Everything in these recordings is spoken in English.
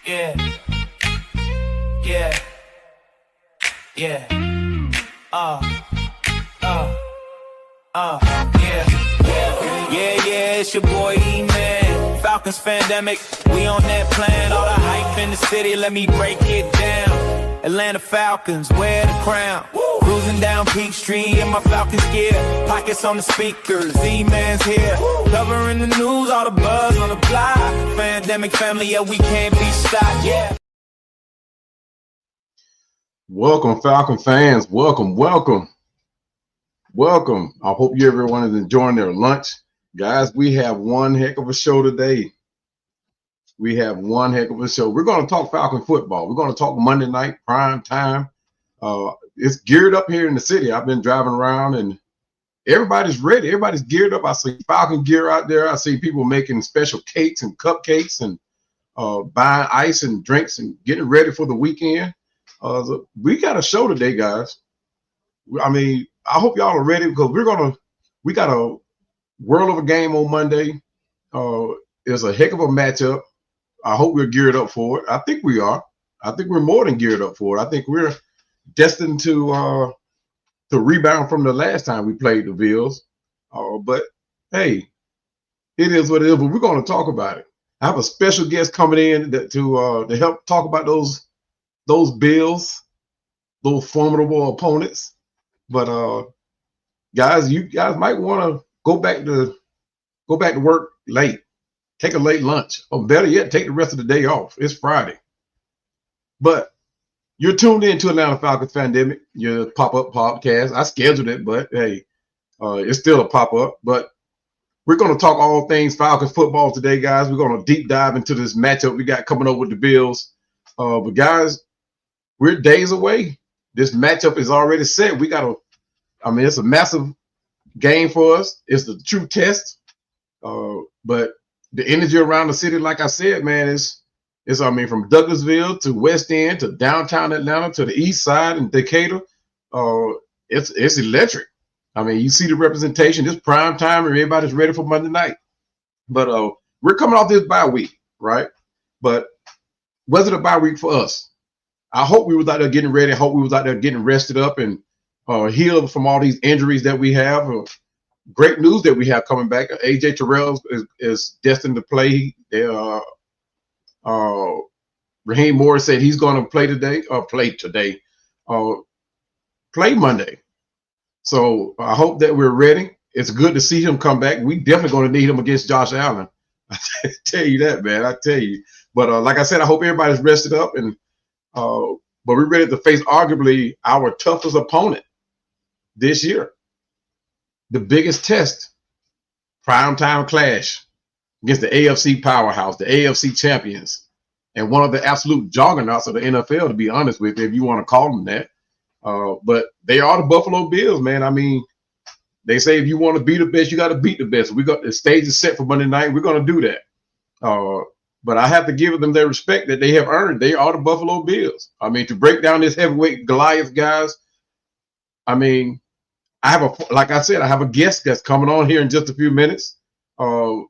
Yeah, yeah, yeah. Yeah. Yeah, it's your boy E-Man. Falcons Fandemic, we on that plan. All the hype in the city, let me break it down. Atlanta Falcons, wear the crown. Cruising down Peachtree in my Falcons gear. Pockets on the speakers, E-Man's here. Covering the news, all the buzz on the block. Fandemic family, yeah, we can't be stopped, yeah. Welcome, Falcon fans. Welcome. I hope everyone is enjoying their lunch. Guys, we have one heck of a show today. We're going to talk Falcon football. We're going to talk Monday night, prime time. It's geared up here in the city. I've been driving around and everybody's ready. Everybody's geared up. I see Falcon gear out there. I see people making special cakes and cupcakes and buying ice and drinks and getting ready for the weekend. We got a show today, guys. I mean, I hope y'all are ready because we got a world of a game on Monday. It's a heck of a matchup. I hope we're geared up for it. I think we are. I think we're more than geared up for it. I think we're destined to rebound from the last time we played the Bills. But hey, it is what it is. But we're going to talk about it. I have a special guest coming in to help talk about those Bills, those formidable opponents. But guys, you guys might want to go back to work late, take a late lunch, or better yet, take the rest of the day off. It's Friday. But you're tuned in to Atlanta Falcons Fandemic, your pop-up podcast. I scheduled it, but hey, it's still a pop-up. But we're going to talk all things Falcons football today, guys. We're going to deep dive into this matchup we got coming up with the Bills. But guys, we're days away. This matchup is already set. It's a massive game for us. It's the true test. But the energy around the city, like I said, man, is from Douglasville to West End to downtown Atlanta to the east side and Decatur. It's electric. I mean, you see the representation. It's prime time and everybody's ready for Monday night. But we're coming off this bye week, right? But was it a bye week for us? I hope we was out there getting ready. I hope we was out there getting rested up and healed from all these injuries that we have. Great news that we have coming back. AJ Terrell is destined to play. Raheem Morris said he's going to play Monday. So I hope that we're ready. It's good to see him come back. We definitely going to need him against Josh Allen. I tell you that, man. I tell you. But like I said, I hope everybody's rested up and. But we're ready to face arguably our toughest opponent this year. The biggest test, primetime clash against the AFC powerhouse, the AFC champions, and one of the absolute juggernauts of the NFL, to be honest with you, if you want to call them that. But they are the Buffalo Bills, man. I mean, they say if you want to be the best, you got to beat the best. We got the stage is set for Monday night. We're going to do that. But I have to give them their respect that they have earned. They are the Buffalo Bills. I mean, to break down this heavyweight Goliath, guys, I mean, I have a guest that's coming on here in just a few minutes. And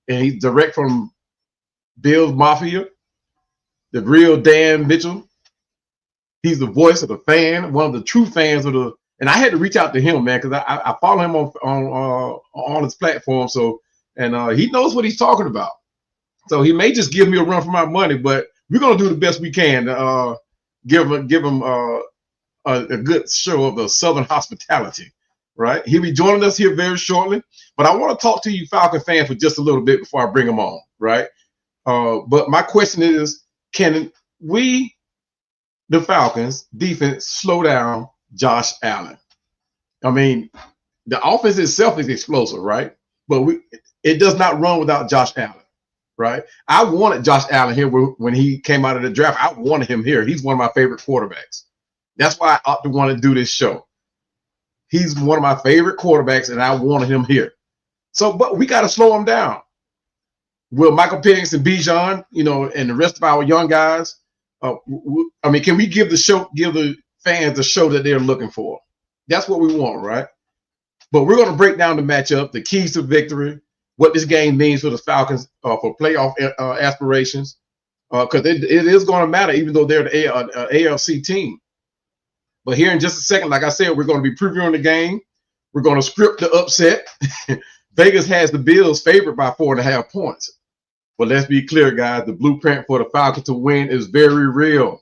he's direct from Bills Mafia, the real Dan Mitchell. He's the voice of the fan, one of the true fans and I had to reach out to him, man, because I follow him on all his platforms. So, and he knows what he's talking about. So he may just give me a run for my money, but we're gonna do the best we can to give him a good show of the Southern hospitality. Right? He'll be joining us here very shortly. But I want to talk to you, Falcon fan, for just a little bit before I bring him on. Right? But my question is, can we, the Falcons defense, slow down Josh Allen? I mean, the offense itself is explosive, right? But it does not run without Josh Allen. Right. I wanted Josh Allen here when he came out of the draft. I wanted him here. He's one of my favorite quarterbacks. That's why I opted to want to do this show. He's one of my favorite quarterbacks, and I wanted him here. So, but we got to slow him down. Will Michael Penix and Bijan, and the rest of our young guys, can we give the fans the show that they're looking for? That's what we want, right? But we're going to break down the matchup, the keys to victory, what this game means for the Falcons for playoff aspirations. because it is going to matter, even though they're the AFC team. But here in just a second, like I said, we're going to be previewing the game. We're going to script the upset. Vegas has the Bills favored by 4.5 points. But let's be clear, guys. The blueprint for the Falcons to win is very real.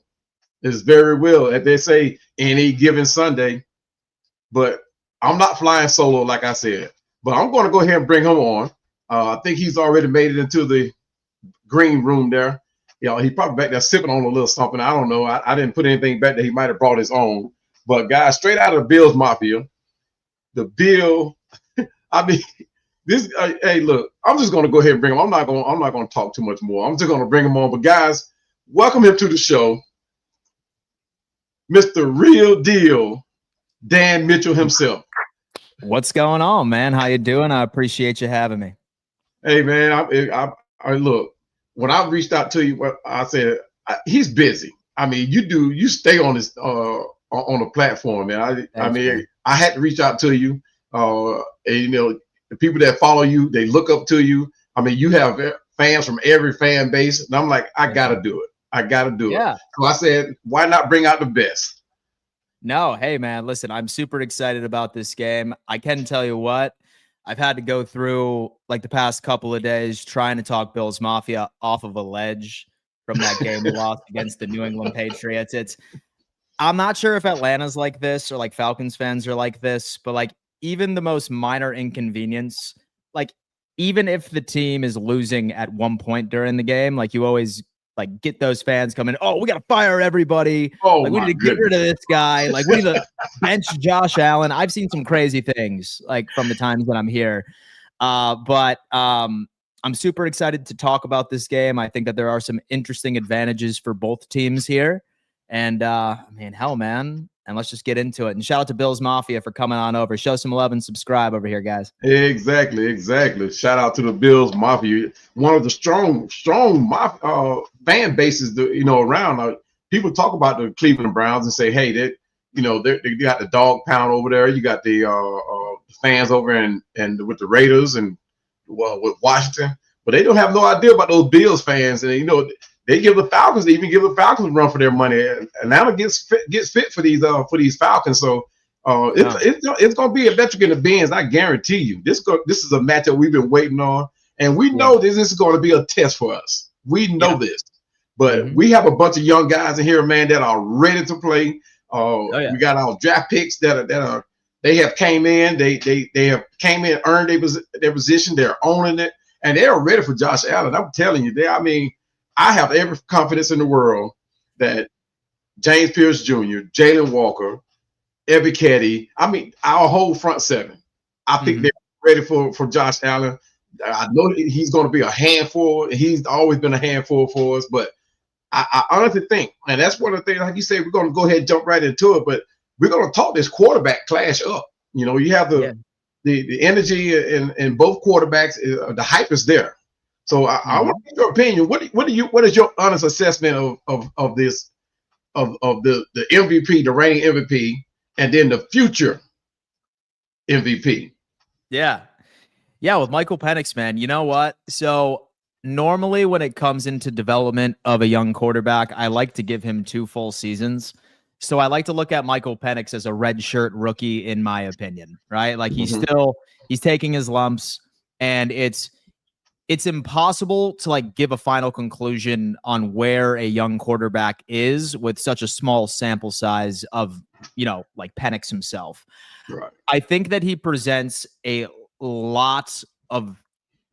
It's very real, as they say, any given Sunday. But I'm not flying solo, like I said. But I'm going to go ahead and bring him on. I think he's already made it into the green room there. You know, he's probably back there sipping on a little something. I don't know. I didn't put anything back there. He might have brought his own. But, guys, straight out of the Bills Mafia, the Bill, I mean, this. Hey, look, I'm just going to go ahead and bring him. I'm not going to talk too much more. I'm just going to bring him on. But, guys, welcome him to the show, Mr. Real Deal, Dan Mitchell himself. What's going on, man? How you doing? I appreciate you having me. Hey, man, I look. When I reached out to you, I said he's busy. I mean, you stay on this on the platform, man. I mean, I had to reach out to you. And, you know, the people that follow you, they look up to you. I mean, you have fans from every fan base, and I'm like, I gotta do it. I gotta do it. So I said, why not bring out the best? No, hey, man, listen, I'm super excited about this game. I can tell you what. I've had to go through like the past couple of days trying to talk Bills Mafia off of a ledge from that game we lost against the New England Patriots. I'm not sure if Atlanta's like this or like Falcons fans are like this, but like even the most minor inconvenience, like even if the team is losing at one point during the game, like you always like get those fans coming, oh, we got to fire everybody. Oh, like we need to get rid of this guy. Like we need to bench Josh Allen. I've seen some crazy things like from the times that I'm here. But I'm super excited to talk about this game. I think that there are some interesting advantages for both teams here. And I mean, hell, man. And let's just get into it. And shout out to Bills Mafia for coming on over. Show some love and subscribe over here, guys. Exactly. Shout out to the Bills Mafia, one of the strong fan bases, around. People talk about the Cleveland Browns and say, hey, they got the dog pound over there. You got the fans over and with the Raiders and with Washington, but they don't have no idea about those Bills fans. And they give the Falcons, a run for their money. Atlanta gets fit for these Falcons. So it's going to be electric in the bins. I guarantee you. This is a matchup we've been waiting on, and we know this is going to be a test for us. We know this, but we have a bunch of young guys in here, man, that are ready to play. We got our draft picks that they have came in. They have came in, earned their position. They're owning it, and they are ready for Josh Allen. I'm telling you, I have every confidence in the world that James Pierce Jr., Jalen Walker, Ebiketie, our whole front seven, I think they're ready for Josh Allen. I know he's going to be a handful. He's always been a handful for us, but I honestly think, and that's one of the things, like you said, we're going to go ahead and jump right into it, but we're going to talk this quarterback clash up. You have the energy in both quarterbacks. The hype is there. So I want to get your opinion. What is your honest assessment of this of the MVP, the reigning MVP, and then the future MVP? Yeah, with Michael Penix, man. You know what? So normally when it comes into development of a young quarterback, I like to give him 2 full seasons. So I like to look at Michael Penix as a redshirt rookie, in my opinion, right? Like he's taking his lumps, and it's impossible to like give a final conclusion on where a young quarterback is with such a small sample size of, like Penix himself. Right. I think that he presents a lot of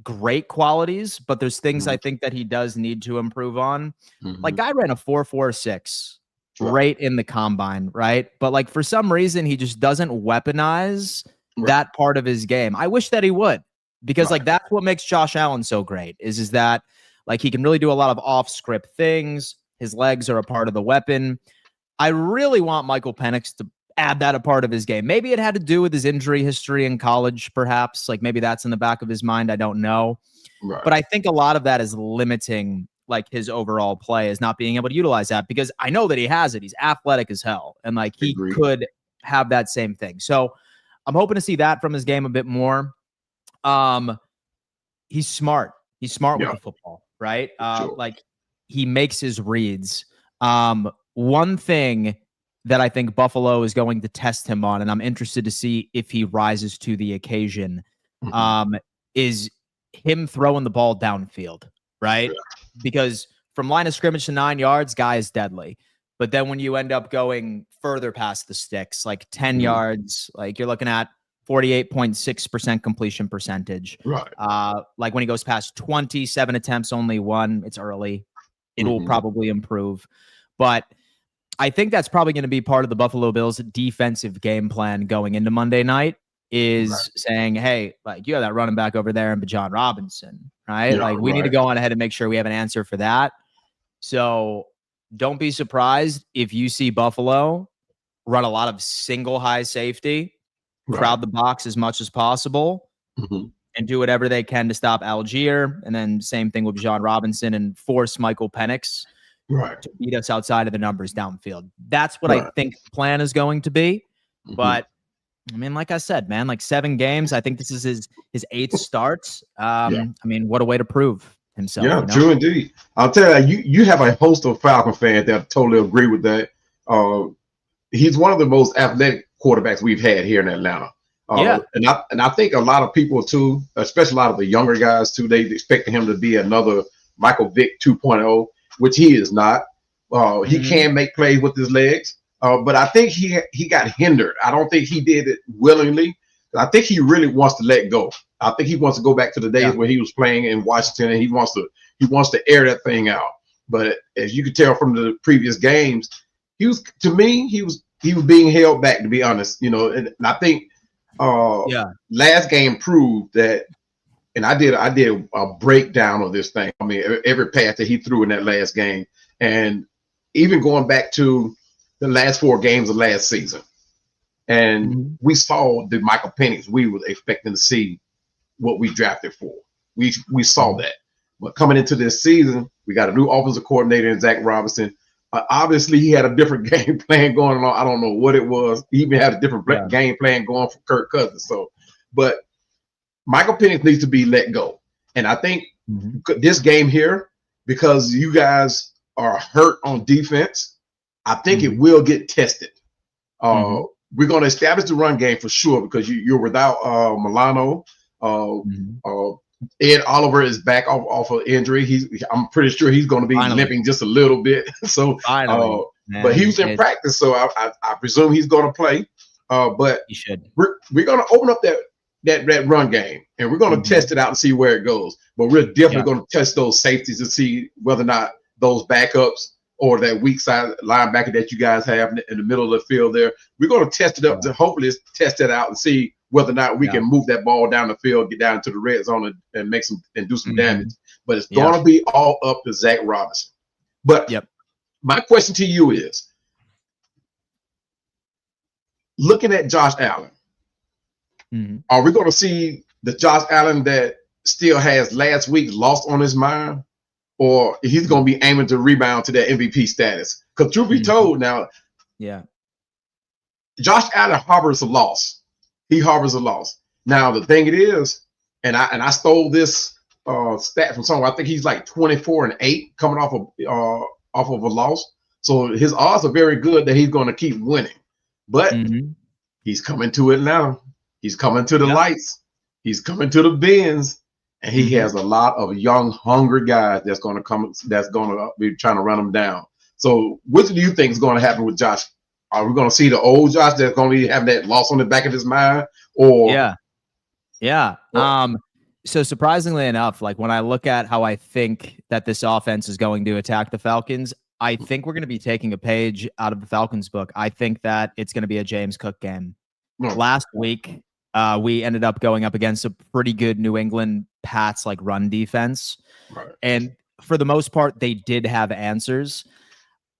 great qualities, but there's things I think that he does need to improve on. Like guy ran a 4.46 right in the combine, right? But like for some reason, he just doesn't weaponize that part of his game. I wish that he would. Because like that's what makes Josh Allen so great is that like he can really do a lot of off-script things. His legs are a part of the weapon. I really want Michael Penix to add that a part of his game. Maybe it had to do with his injury history in college, perhaps. Like maybe that's in the back of his mind. I don't know. Right. But I think a lot of that is limiting like his overall play, is not being able to utilize that, because I know that he has it. He's athletic as hell. And like he could have that same thing. So I'm hoping to see that from his game a bit more. He's smart. He's smart with the football, right? Like he makes his reads. One thing that I think Buffalo is going to test him on, and I'm interested to see if he rises to the occasion, is him throwing the ball downfield, right? Because from line of scrimmage to 9 yards, guy is deadly. But then when you end up going further past the sticks, like 10 yards, like you're looking at 48.6% completion percentage. Right. Like when he goes past 27 attempts, only one, it's early. It will probably improve. But I think that's probably going to be part of the Buffalo Bills' defensive game plan going into Monday night is saying, hey, like you have that running back over there and Bijan Robinson, right? Yeah, like we need to go on ahead and make sure we have an answer for that. So don't be surprised if you see Buffalo run a lot of single high safety, crowd the box as much as possible, and do whatever they can to stop Algier. And then same thing with Bijan Robinson and force Michael Penix to beat us outside of the numbers downfield. That's what I think the plan is going to be. But I mean, like I said, man, like 7 games. I think this is his 8th start. I mean, what a way to prove himself. Yeah, you know? true indeed. I'll tell you have a host of Falcon fans that totally agree with that. He's one of the most athletic quarterbacks we've had here in Atlanta. And I think a lot of people too, especially a lot of the younger guys too, they expected him to be another Michael Vick 2.0, which he is not. He can make plays with his legs. But I think he got hindered. I don't think he did it willingly. I think he really wants to let go. I think he wants to go back to the days where he was playing in Washington, and he wants to air that thing out. But as you could tell from the previous games, he was being held back, to be honest. You know, and I think last game proved that. And I did a breakdown of this thing. I mean, every pass that he threw in that last game, and even going back to the last 4 games of last season. And we saw the Michael Penix we were expecting to see what we drafted for. We saw that. But coming into this season, we got a new offensive coordinator in Zach Robinson. Obviously, he had a different game plan going on. I don't know what it was. He even had a different game plan going for Kirk Cousins. So, but Michael Penix needs to be let go. And I think this game here, because you guys are hurt on defense, I think it will get tested. We're going to establish the run game for sure because you're without Milano. Ed Oliver is back off of injury. I'm pretty sure he's going to be limping just a little bit. So, but he was in practice, so I presume he's going to play. But he should. We're going to open up that run game, and we're going to test it out and see where it goes. But we're definitely going to test those safeties to see whether or not those backups or that weak side linebacker that you guys have in the middle of the field there, we're going to test it up to hopefully test it out and see whether or not we can move that ball down the field, get down to the red zone and do some damage. But it's going to be all up to Zach Robinson. But my question to you is, looking at Josh Allen, are we going to see the Josh Allen that still has last week's loss on his mind? Or he's going to be aiming to rebound to that MVP status? Because truth be told now, Josh Allen harbors a loss. He harbors a loss. Now, the thing it is, and I stole this stat from somewhere. I think he's like 24-8 coming off of a loss. So his odds are very good that he's going to keep winning. But he's coming to Atlanta. He's coming to the lights. He's coming to the bins. And he has a lot of young, hungry guys that's going to be trying to run him down. So what do you think is going to happen with Josh? Are we going to see the old Josh that's going to be having that loss on the back of his mind? Or so surprisingly enough, like when I look at how I think that this offense is going to attack the Falcons, I think we're going to be taking a page out of the Falcons book. I think that it's going to be a James Cook game. Last week, we ended up going up against a pretty good New England Pats like run defense. And for the most part, they did have answers.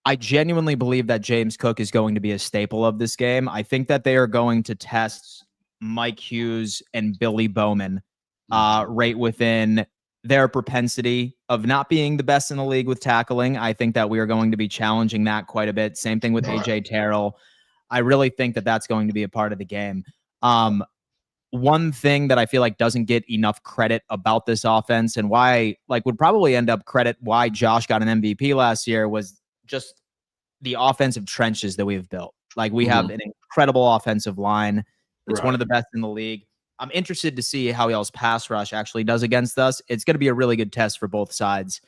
I genuinely believe that James Cook is going to be a staple of this game. I think that they are going to test Mike Hughes and Billy Bowman right within their propensity of not being the best in the league with tackling. I think that we are going to be challenging that quite a bit. Same thing with AJ Terrell. I really think that that's going to be a part of the game. one thing that I feel like doesn't get enough credit about this offense, and why like would probably end up credit why Josh got an MVP last year, was just the offensive trenches that we've built. Like we have an incredible offensive line. It's one of the best in the league. I'm interested to see how y'all's pass rush actually does against us. It's going to be a really good test for both sides.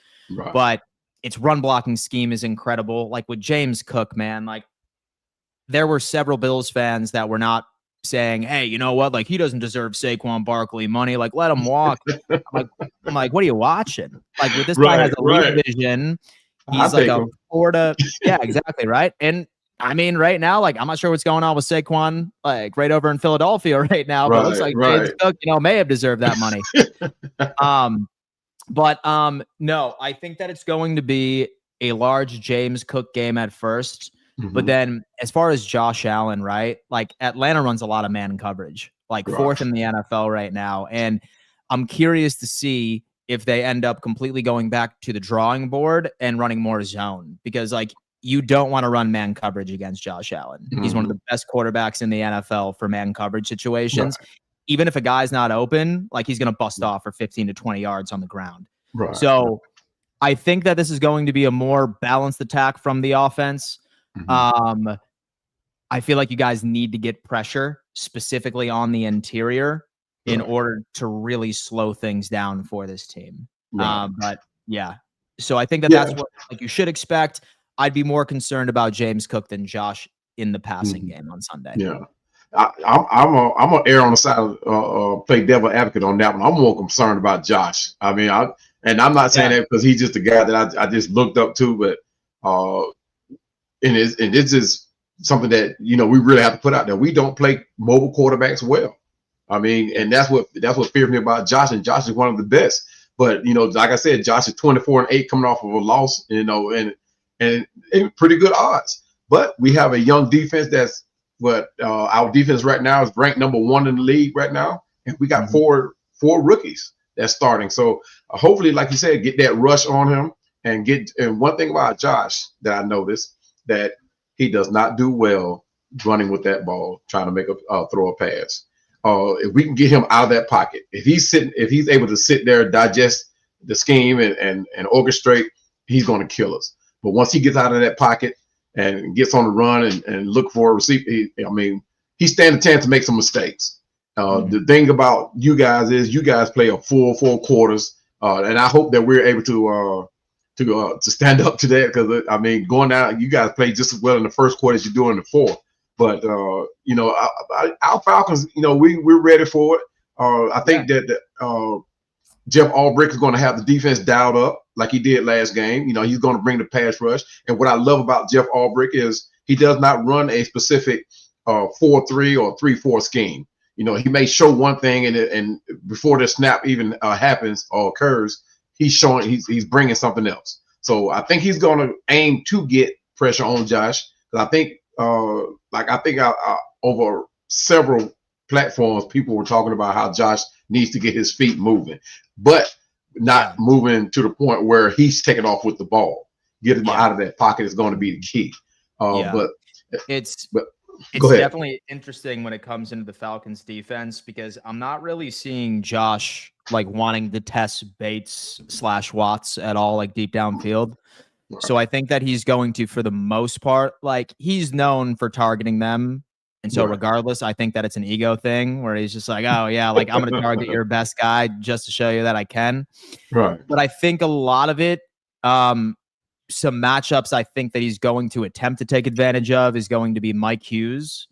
But its run blocking scheme is incredible. Like with James Cook, man, like there were several Bills fans that were not saying, hey, you know what? Like he doesn't deserve Saquon Barkley money. Like let him walk. I'm like, what are you watching? Like with this guy has elite vision. He's like a Florida. Yeah, exactly. Right. And I mean, right now, like, I'm not sure what's going on with Saquon, like right over in Philadelphia right now, but it looks like James Cook, may have deserved that money. No, I think that it's going to be a large James Cook game at first. But then as far as Josh Allen, right? Like Atlanta runs a lot of man coverage, like fourth in the NFL right now. And I'm curious to see if they end up completely going back to the drawing board and running more zone, because like you don't want to run man coverage against Josh Allen. He's one of the best quarterbacks in the NFL for man coverage situations. Even if a guy's not open, like he's going to bust off for 15 to 20 yards on the ground. So I think that this is going to be a more balanced attack from the offense. I feel like you guys need to get pressure specifically on the interior in order to really slow things down for this team. But yeah, so I think that that's what like you should expect. I'd be more concerned about James Cook than Josh in the passing game on Sunday. I'm gonna err on the side of play devil advocate on that one. I'm more concerned about Josh. I mean, I'm not saying that because he's just a guy that I just looked up to, but and this is something that we really have to put out there. We don't play mobile quarterbacks well. I mean, and that's what fears me about Josh. And Josh is one of the best. But like I said, Josh is 24-8 coming off of a loss. And pretty good odds. But we have a young defense that's our defense right now is ranked number 1 in the league right now, and we got four rookies that's starting. So hopefully, like you said, get that rush on him and one thing about Josh that I noticed, that he does not do well running with that ball, trying to make throw a pass. If we can get him out of that pocket, if he's able to sit there, digest the scheme and orchestrate, he's going to kill us. But once he gets out of that pocket and gets on the run and look for a receiver, he stands a chance to make some mistakes. The thing about you guys is you guys play a full 4 quarters, and I hope that we're able to stand up to that, because going out, you guys play just as well in the first quarter as you do in the fourth. But our Falcons, we're ready for it. I think that Jeff Albrecht is going to have the defense dialed up like he did last game. He's going to bring the pass rush. And what I love about Jeff Albrecht is he does not run a specific 4-3 or 3-4 scheme. He may show one thing, and before the snap even happens or occurs, he's bringing something else. So I think he's going to aim to get pressure on Josh. I think over several platforms, people were talking about how Josh needs to get his feet moving, but not moving to the point where he's taking off with the ball. Get him out of that pocket is going to be the key. But it's definitely interesting when it comes into the Falcons defense, because I'm not really seeing Josh like wanting to test Bates / Watts at all, like deep downfield. So I think that he's going to, for the most part, like he's known for targeting them. And so regardless, I think that it's an ego thing where he's just like, oh yeah, like I'm going to target your best guy just to show you that I can. But I think a lot of it, some matchups I think that he's going to attempt to take advantage of is going to be Mike Hughes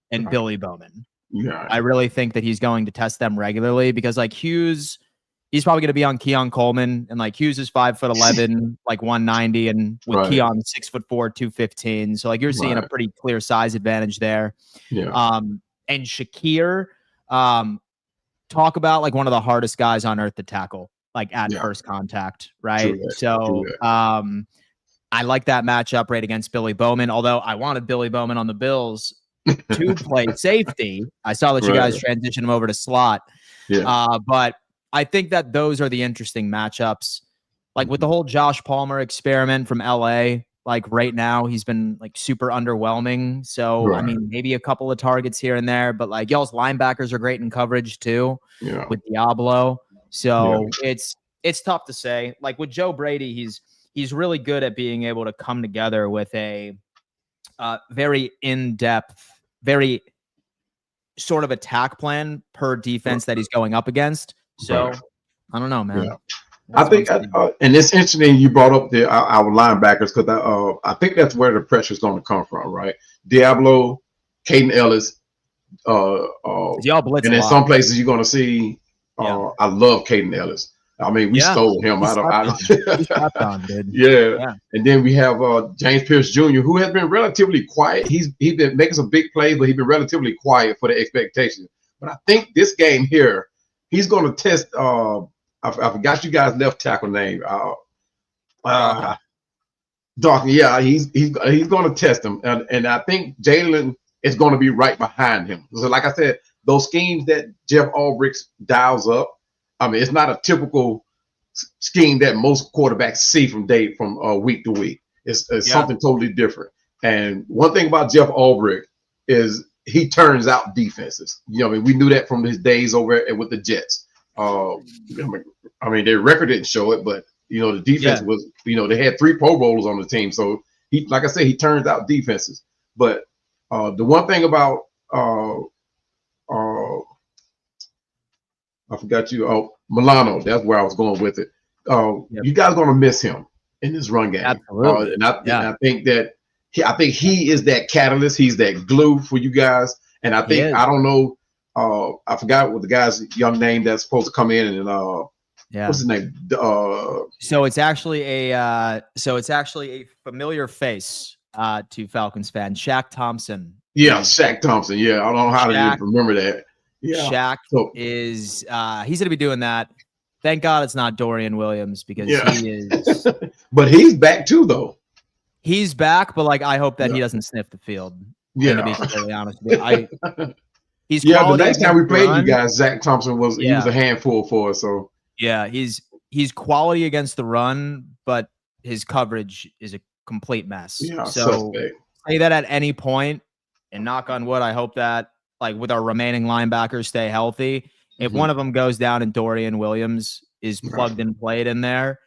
and Billy Bowman. I really think that he's going to test them regularly, because like Hughes, he's probably going to be on Keon Coleman, and like Hughes is 5'11", like 190, and with Keon 6'4", 215. So like you're seeing a pretty clear size advantage there. And Shakir, talk about like one of the hardest guys on earth to tackle, like at first contact, right? I like that matchup right against Billy Bowman, although I wanted Billy Bowman on the Bills to play safety. I saw that you guys transition him over to slot. But I think that those are the interesting matchups. Like with the whole Josh Palmer experiment from LA, like right now he's been like super underwhelming. So I mean, maybe a couple of targets here and there, but like y'all's linebackers are great in coverage too with Diablo. So it's tough to say. Like with Joe Brady, he's really good at being able to come together with a very in-depth, very sort of attack plan per defense that he's going up against. So I don't know, man. I think, and it's interesting you brought up our linebackers because I think that's where the pressure is going to come from, right? Diablo, Caden Ellis, y'all blitz and in some places you're going to see. I love Caden Ellis. I mean, we stole him out of. Dude. Yeah, and then we have James Pierce Jr., who has been relatively quiet. He's been making some big plays, but he's been relatively quiet for the expectations. But I think this game here, he's going to test. I forgot you guys' left tackle name. Dawkins. Yeah, he's going to test him, and I think Jalen is going to be right behind him. So, like I said, those schemes that Jeff Ulbrich dials up. I mean, it's not a typical scheme that most quarterbacks see from week to week. It's something totally different. And one thing about Jeff Ulbrich is he turns out defenses. You know, I mean, we knew that from his days over with the Jets. I mean, their record didn't show it, but you know, the defense was, you know, they had 3 Pro Bowlers on the team. So he, like I said, he turns out defenses. But the one thing about I forgot you. Oh, Milano. That's where I was going with it. You guys are going to miss him in this run game. Absolutely. And I think that he is that catalyst. He's that glue for you guys. And I think I don't know. I forgot what the guy's young name that's supposed to come in and what's his name? So it's actually a familiar face to Falcons fans. Shaq Thompson. Yeah, Shaq Thompson. Yeah, I don't know how to even remember that. Yeah, Shaq is he's gonna be doing that. Thank God it's not Dorian Williams because he is. But he's back too, though. He's back, but like I hope that he doesn't sniff the field. Yeah, to be completely honest with you. He's the next time we played you guys, Zach Thompson was a handful for us. So he's quality against the run, but his coverage is a complete mess. Yeah, so say that at any point, and knock on wood, I hope that like with our remaining linebackers stay healthy. If one of them goes down and Dorian Williams is plugged and played in there,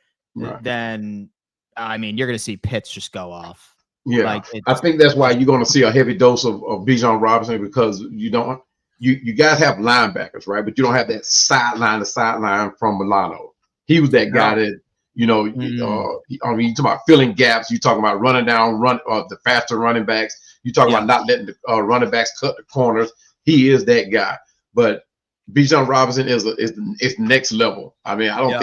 then I mean you're gonna see Pitts just go off. Yeah, like I think that's why you're going to see a heavy dose of Bijan Robinson because you guys have linebackers, right? But you don't have that sideline to sideline from Milano. He was that guy that I mean, you talk about filling gaps. You talking about running down the faster running backs. You talk about not letting the running backs cut the corners. He is that guy. But Bijan Robinson is next level. I mean, I don't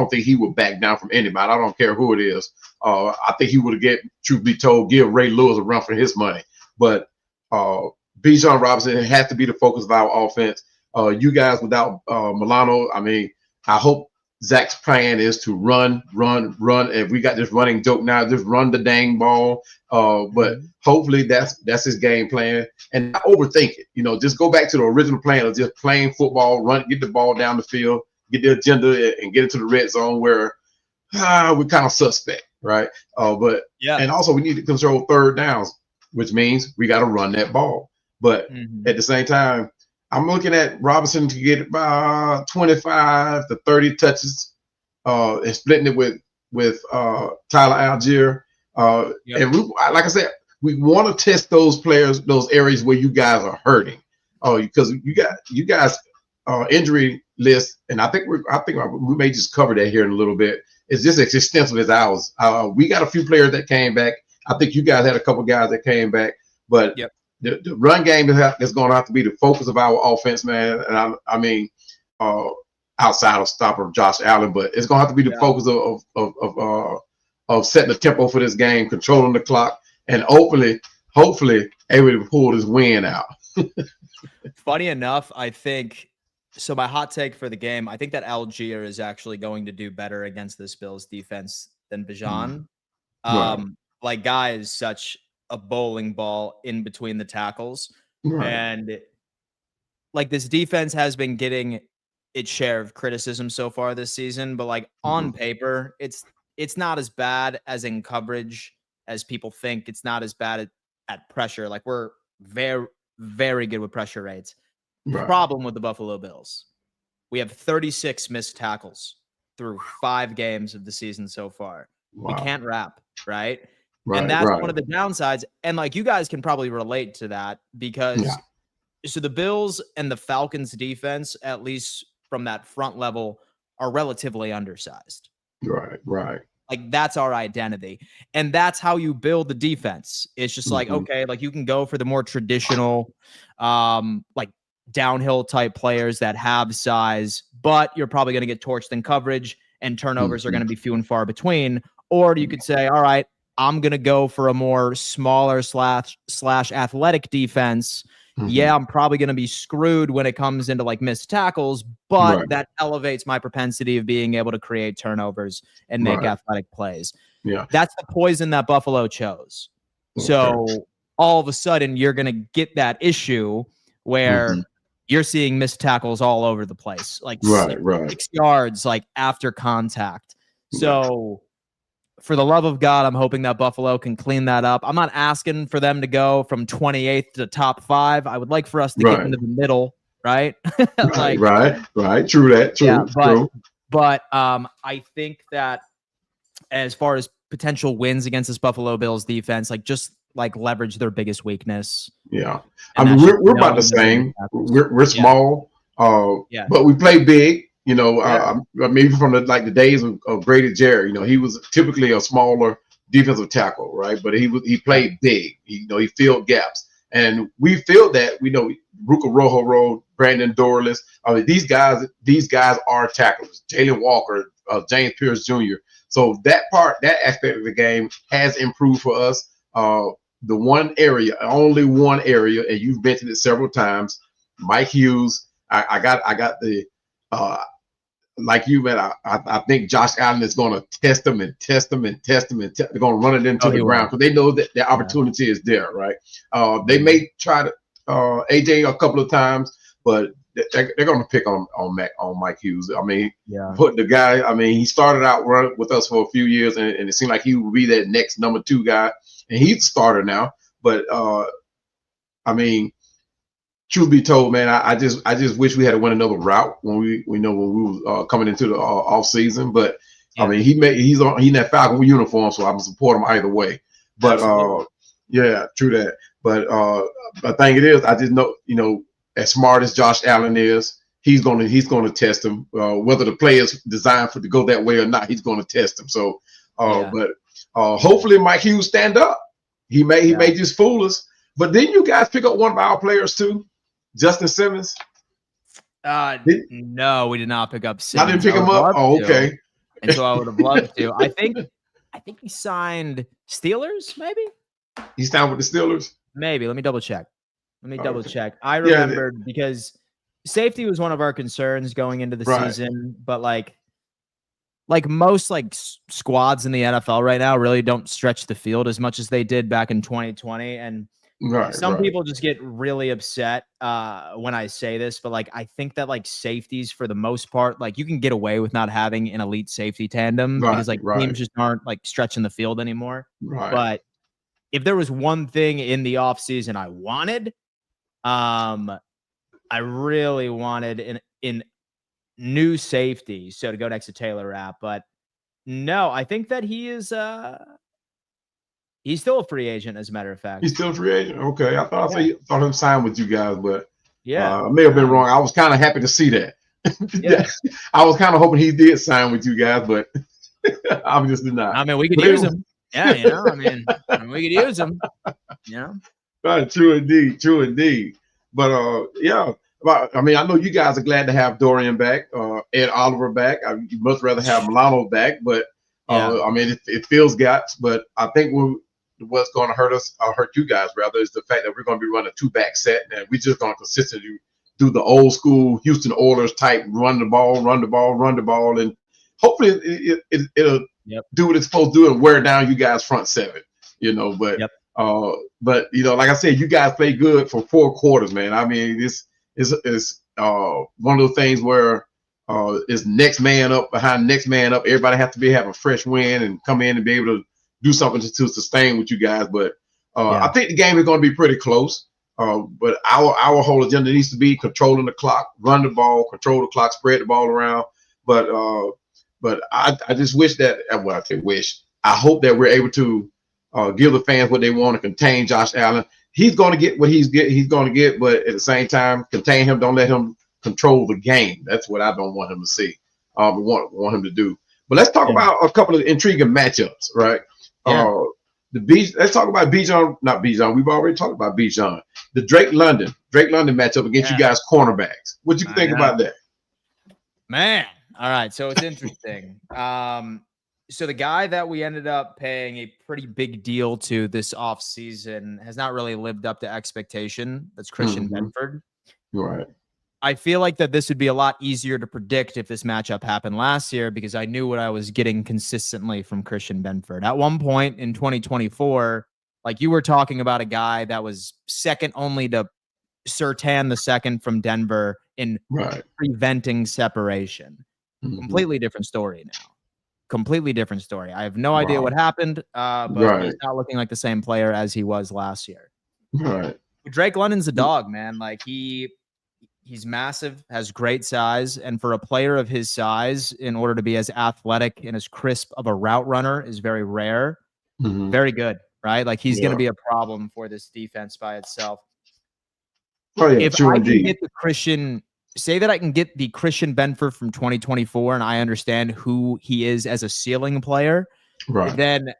think he would back down from anybody. I don't care who it is. I think he would truth be told, give Ray Lewis a run for his money. But Bijan Robinson has to be the focus of our offense. You guys without Milano, I mean, I hope Zach's plan is to run. If we got this running joke now, just run the dang ball. But hopefully that's his game plan. And not overthink it. You know, just go back to the original plan of just playing football, get the ball down the field, get the agenda, and get into the red zone where we're kind of suspect, right? And also we need to control third downs, which means we got to run that ball. But at the same time, I'm looking at Robinson to get about 25 to 30 touches, and splitting it with Tyler Algier. And like I said, we want to test those players, those areas where you guys are hurting. Because you guys injury list, and I think we may just cover that here in a little bit. It's just as extensive as ours. We got a few players that came back. I think you guys had a couple guys that came back, but the run game is going to have to be the focus of our offense, man. And I mean, outside of stopper Josh Allen, but it's going to have to be the focus of setting the tempo for this game, controlling the clock, and hopefully able to pull this win out. Funny enough, I think so. My hot take for the game, I think that Algier is actually going to do better against this Bills defense than Bijan. Like, guy is such a bowling ball in between the tackles, and like this defense has been getting its share of criticism so far this season. But like on paper, it's not as bad as in coverage as people think. It's not as bad at pressure. Like, we're very, very good with pressure rates. Right. Problem with the Buffalo Bills, we have 36 missed tackles through 5 games of the season so far. Wow. We can't wrap, right? Right, and that's right. one of the downsides. And like, you guys can probably relate to that because so the Bills and the Falcons defense, at least from that front level, are relatively undersized. Right, right. Like, that's our identity. And that's how you build the defense. It's just like, okay, like, you can go for the more traditional, like, downhill type players that have size, but you're probably going to get torched in coverage and turnovers are going to be few and far between. Or you could say, all right, I'm going to go for a more smaller slash athletic defense. Yeah, I'm probably going to be screwed when it comes into like missed tackles, but that elevates my propensity of being able to create turnovers and make athletic plays. Yeah. That's the poison that Buffalo chose. So all of a sudden you're going to get that issue where you're seeing missed tackles all over the place, like 6 yards, like after contact. So for the love of God, I'm hoping that Buffalo can clean that up. I'm not asking for them to go from 28th to top 5. I would like for us to get into the middle, right? Like, right. True that. True. Yeah, but I think that as far as potential wins against this Buffalo Bills defense, like, just like leverage their biggest weakness. Yeah. I mean, we're about the same. We're small, but we play big. You know, maybe from the days of Grady Jarrett, you know, he was typically a smaller defensive tackle, right? But he played big. He filled gaps, and we feel that. We know Ruka Rojo, Brandon Dorless. I mean, these guys are tacklers. Jalen Walker, James Pierce Jr. So that aspect of the game has improved for us. The only one area, and you've mentioned it several times, Mike Hughes. I got the. Like you, man, I think Josh Allen is going to test them. They're going to run it into the ground because they know that the opportunity is there, right? They may try to AJ a couple of times, but they're going to pick on Mike Hughes. I mean, put the guy. I mean, he started out running with us for a few years, and it seemed like he would be that next number 2 guy, and he's a starter now. But I mean, truth be told, man, I just wish we had to win another route when we were coming into the off season. But I mean, he's in that Falcon uniform, so I'm support him either way. But yeah, true that. But the thing it is, I just know, as smart as Josh Allen is, he's gonna test him. Whether the play is designed to go that way or not, he's gonna test him. So, but hopefully Mike Hughes stand up. He may just fool us. But didn't you guys pick up one of our players too? Justin Simmons? No, we did not pick up Simmons. I didn't pick him up. Oh, okay. And so I would have loved to. I think he signed Steelers, maybe? He's down with the Steelers? Maybe. Let me double check. I remembered because safety was one of our concerns going into the season, but like most squads in the NFL right now really don't stretch the field as much as they did back in 2020. And some people just get really upset when I say this, but like, I think that like safeties for the most part, like you can get away with not having an elite safety tandem because like teams just aren't like stretching the field anymore. But if there was one thing in the offseason I wanted, I really wanted in new safety. So to go next to Taylor Rapp, but no, I think that he is he's still a free agent, as a matter of fact. He's still a free agent? Okay. I thought him signed with you guys, but I may have been wrong. I was kind of happy to see that. I was kind of hoping he did sign with you guys, but obviously not. I mean, we could use him. Yeah, we could use him. Right, true indeed. But I mean, I know you guys are glad to have Dorian back, Ed Oliver back. You'd much rather have Milano back, but I mean, it fills gaps. But I think what's going to hurt you guys rather, is the fact that we're going to be running a 2-back set, and we're just going to consistently do the old school Houston Oilers type run the ball, and hopefully it'll do what it's supposed to do and wear down you guys' front 7. But like I said, you guys play good for 4 quarters, man. I mean, this is one of those things where it's next man up behind next man up. Everybody has to have a fresh win and come in and be able to do something to sustain with you guys. But I think the game is going to be pretty close. But our whole agenda needs to be controlling the clock, run the ball, control the clock, spread the ball around. But I just wish that, well, I say wish. I hope that we're able to give the fans what they want to contain Josh Allen. He's going to get what he's going to get, but at the same time, contain him. Don't let him control the game. That's what I don't want him to see. We want him to do. But let's talk about a couple of intriguing matchups, right? Yeah. Let's talk about Bijan, not Bijan. We've already talked about Bijan. The Drake London matchup against you guys cornerbacks. What you think about that? Man. All right. So it's interesting. So the guy that we ended up paying a pretty big deal to this offseason has not really lived up to expectation. That's Christian Benford. Right. I feel like that this would be a lot easier to predict if this matchup happened last year because I knew what I was getting consistently from Christian Benford. At one point in 2024, like you were talking about a guy that was second only to Surtain II from Denver in preventing separation. Completely different story now. Completely different story. I have no idea what happened, but he's not looking like the same player as he was last year. Right. Drake London's a dog, man. Like he's massive, has great size, and for a player of his size, in order to be as athletic and as crisp of a route runner is very rare. Very good, right? Like he's going to be a problem for this defense by itself. Oh yeah, if I can get the Christian, say that I can get the Christian Benford from 2024, and I understand who he is as a ceiling player, then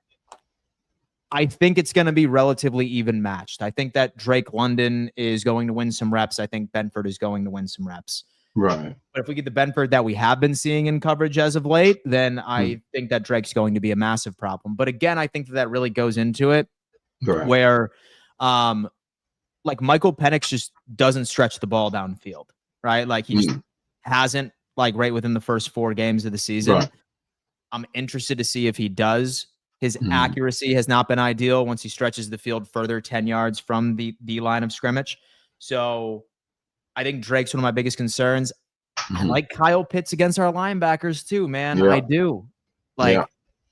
I think it's going to be relatively even matched. I think that Drake London is going to win some reps. I think Benford is going to win some reps. Right. But if we get the Benford that we have been seeing in coverage as of late, then I think that Drake's going to be a massive problem. But again, I think that really goes into it where like Michael Penix just doesn't stretch the ball downfield, right? Like he just hasn't, like right within the first 4 games of the season. I'm interested to see if he does. His accuracy has not been ideal once he stretches the field further 10 yards from the line of scrimmage. So I think Drake's one of my biggest concerns. I like Kyle Pitts against our linebackers too, man. I do. Like,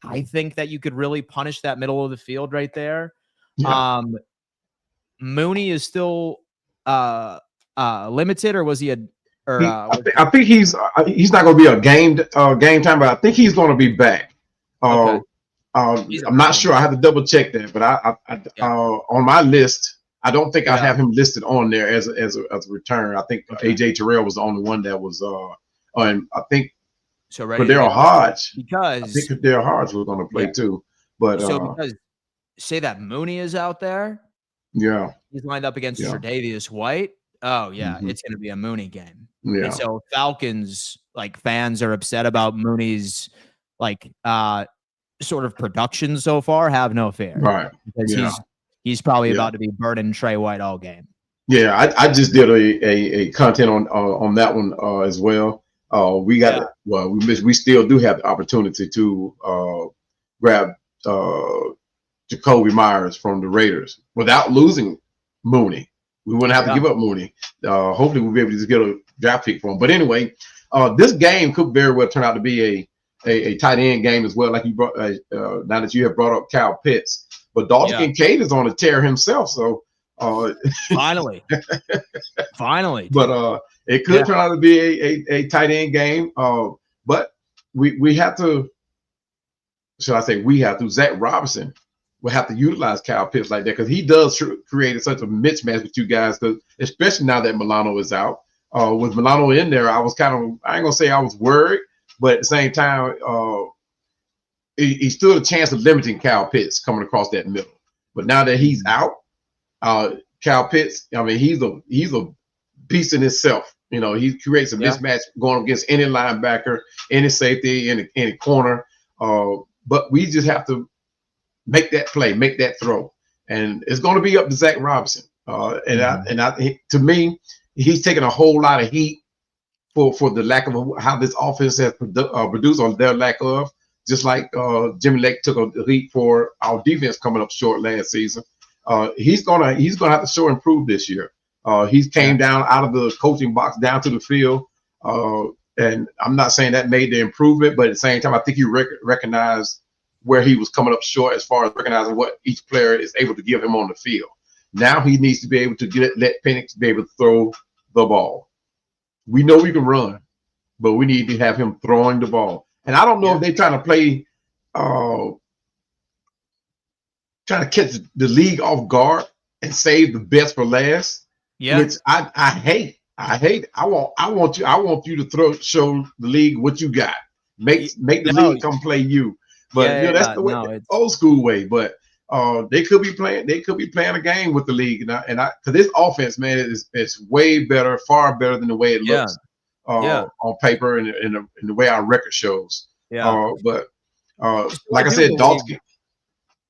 I think that you could really punish that middle of the field right there. Mooney is still limited, or was he I think he's not going to be a game time, but I think he's going to be back. I'm not sure. I have to double check that, but on my list, I don't think I have him listed on there as a return. I think AJ Terrell was the only one that was and I think Daryl Hodge, because I think Daryl Hodge was going to play too. But because say that Mooney is out there, he's lined up against Tre'Davious White. Oh yeah, it's going to be a Mooney game. And so Falcons fans are upset about Mooney's sort of production so far. Have no fear, right? Because he's probably about to be burning Trey White all game. Yeah, I just did a content on that one as well. We still do have the opportunity to grab Jacoby Myers from the Raiders without losing Mooney. We wouldn't have to give up Mooney. Hopefully we'll be able to just get a draft pick for him. But anyway, this game could very well turn out to be a tight end game as well. Like you brought now that you have brought up Kyle Pitts, but Dalton Kincaid is on a tear himself. So finally. But it could turn out to be a tight end game. But we have to. Should I say we have to? Zach Robinson will have to utilize Kyle Pitts like that because he does create such a mismatch with you guys. Because especially now that Milano is out, with Milano in there, I was I ain't gonna say I was worried, but at the same time, he stood a chance of limiting Kyle Pitts coming across that middle. But now that he's out, Kyle Pitts, I mean, he's a beast in himself. You know, he creates a mismatch going against any linebacker, any safety, any corner. But we just have to make that play, make that throw, and it's going to be up to Zach Robinson. To me, he's taking a whole lot of heat for the lack of how this offense has produced on their lack of. Just like Jimmy Lake took a heat for our defense coming up short last season. He's gonna have to show improve this year. He came down out of the coaching box down to the field, and I'm not saying that made the improvement, but at the same time, I think he recognized where he was coming up short as far as recognizing what each player is able to give him on the field. Now he needs to be able to let Penix be able to throw the ball. We know we can run, but we need to have him throwing the ball. And I don't know if they're trying to play, trying to catch the league off guard and save the best for last. Yeah, which I hate. I want you to show the league what you got. Make the league come play you. But that's the way, old school way. But they could be playing a game with the league, and because this offense, man, is way better, far better than the way it looks on paper and the way our record shows. But like I said, Dalton.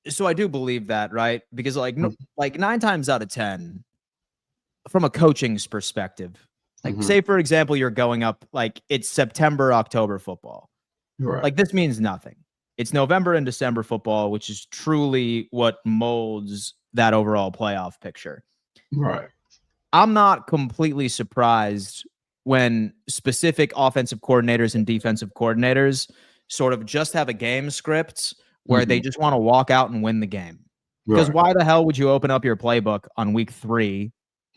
So I do believe that, right? Because like 9 times out of 10, from a coaching's perspective, like say for example, you're going up like it's September, October football. Right. Like this means nothing. It's November and December football, which is truly what molds that overall playoff picture. Right. I'm not completely surprised when specific offensive coordinators and defensive coordinators sort of just have a game script where they just want to walk out and win the game. Because why the hell would you open up your playbook on week 3?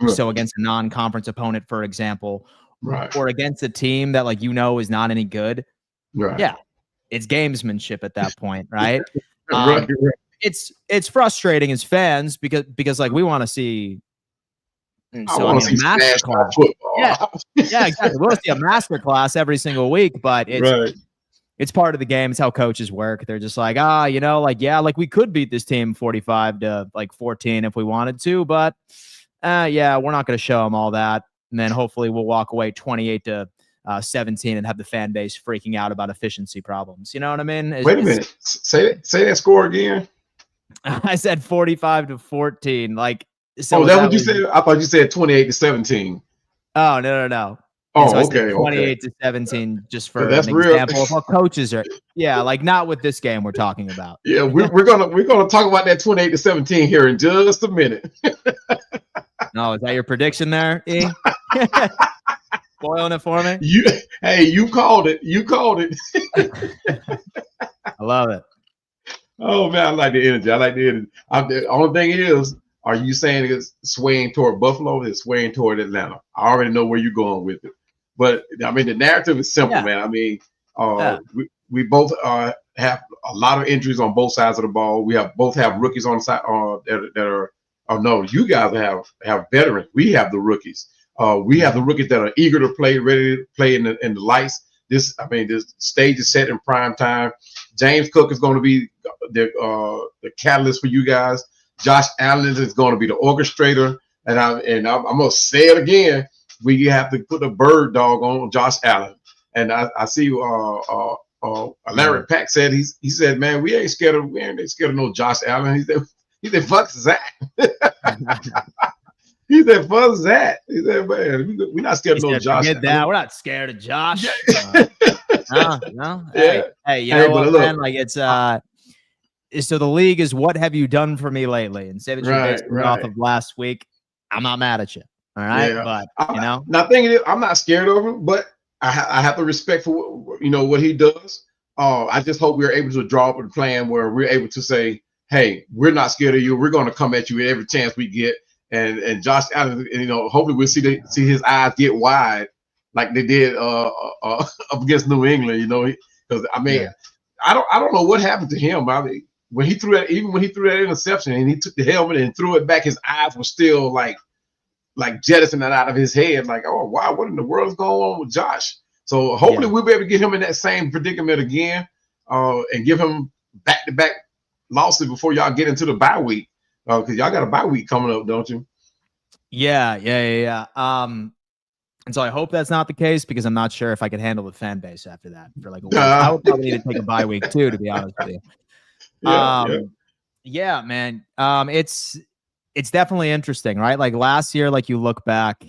So against a non-conference opponent, for example, or against a team that is not any good. Right. Yeah. It's gamesmanship at that point, right? It's frustrating as fans because like we want to see. I want to see masterclass football. Yeah, exactly. We want to see a masterclass every single week, but it's part of the game. It's how coaches work. They're just like, we could beat this team 45-14 if we wanted to, but we're not going to show them all that, and then hopefully we'll walk away 28-17 and have the fan base freaking out about efficiency problems. You know what I mean? Wait a minute. Say that score again. I said 45-14. Like, so that's what you said? I thought you said 28-17. Oh, no. Oh, so okay. 28-17, just for that's an real. example of how coaches are. Yeah, like not with this game we're talking about. Yeah, we're gonna talk about that 28-17 here in just a minute. No, is that your prediction there, E? Spoiling it for me? You called it. You called it. I love it. Oh man, I like the energy. The only thing is, are you saying it's swaying toward Buffalo? It's swaying toward Atlanta. I already know where you're going with it. But I mean, the narrative is simple, man. I mean, we both have a lot of injuries on both sides of the ball. We both have rookies on the side that are. Oh no, you guys have veterans. We have the rookies. We have the rookies that are eager to play, ready to play in the lights. This stage is set in prime time. James Cook is going to be the catalyst for you guys. Josh Allen is going to be the orchestrator, and I'm going to say it again. We have to put a bird dog on Josh Allen. And I see Larry Pack said he said, man, we ain't scared of no Josh Allen. He said, fuck is that? He said, fuck is that? He said, man, we're not scared of no Josh Allen. We're not scared of Josh. No. Hey, you know what, man? Like it's so the league is what have you done for me lately? And say that you're based off of last week. I'm not mad at you. All right. Yeah. But now thinking I'm not scared of him, but I have to respect for what he does. I just hope we're able to draw up a plan where we're able to say, hey, we're not scared of you. We're going to come at you at every chance we get. And Josh Allen, hopefully we'll see his eyes get wide like they did up against New England. Because I mean, I don't know what happened to him. I mean, when he threw that interception and he took the helmet and threw it back, his eyes were still like jettisoning that out of his head. Like, oh wow, what in the world is going on with Josh? So hopefully we'll be able to get him in that same predicament again, and give him back-to-back losses before y'all get into the bye week. Because y'all got a bye week coming up, don't you? Yeah. And so I hope that's not the case because I'm not sure if I could handle the fan base after that for like a week. I would probably need to take a bye week too, to be honest with you. Yeah, man. It's definitely interesting, right? Like last year, like you look back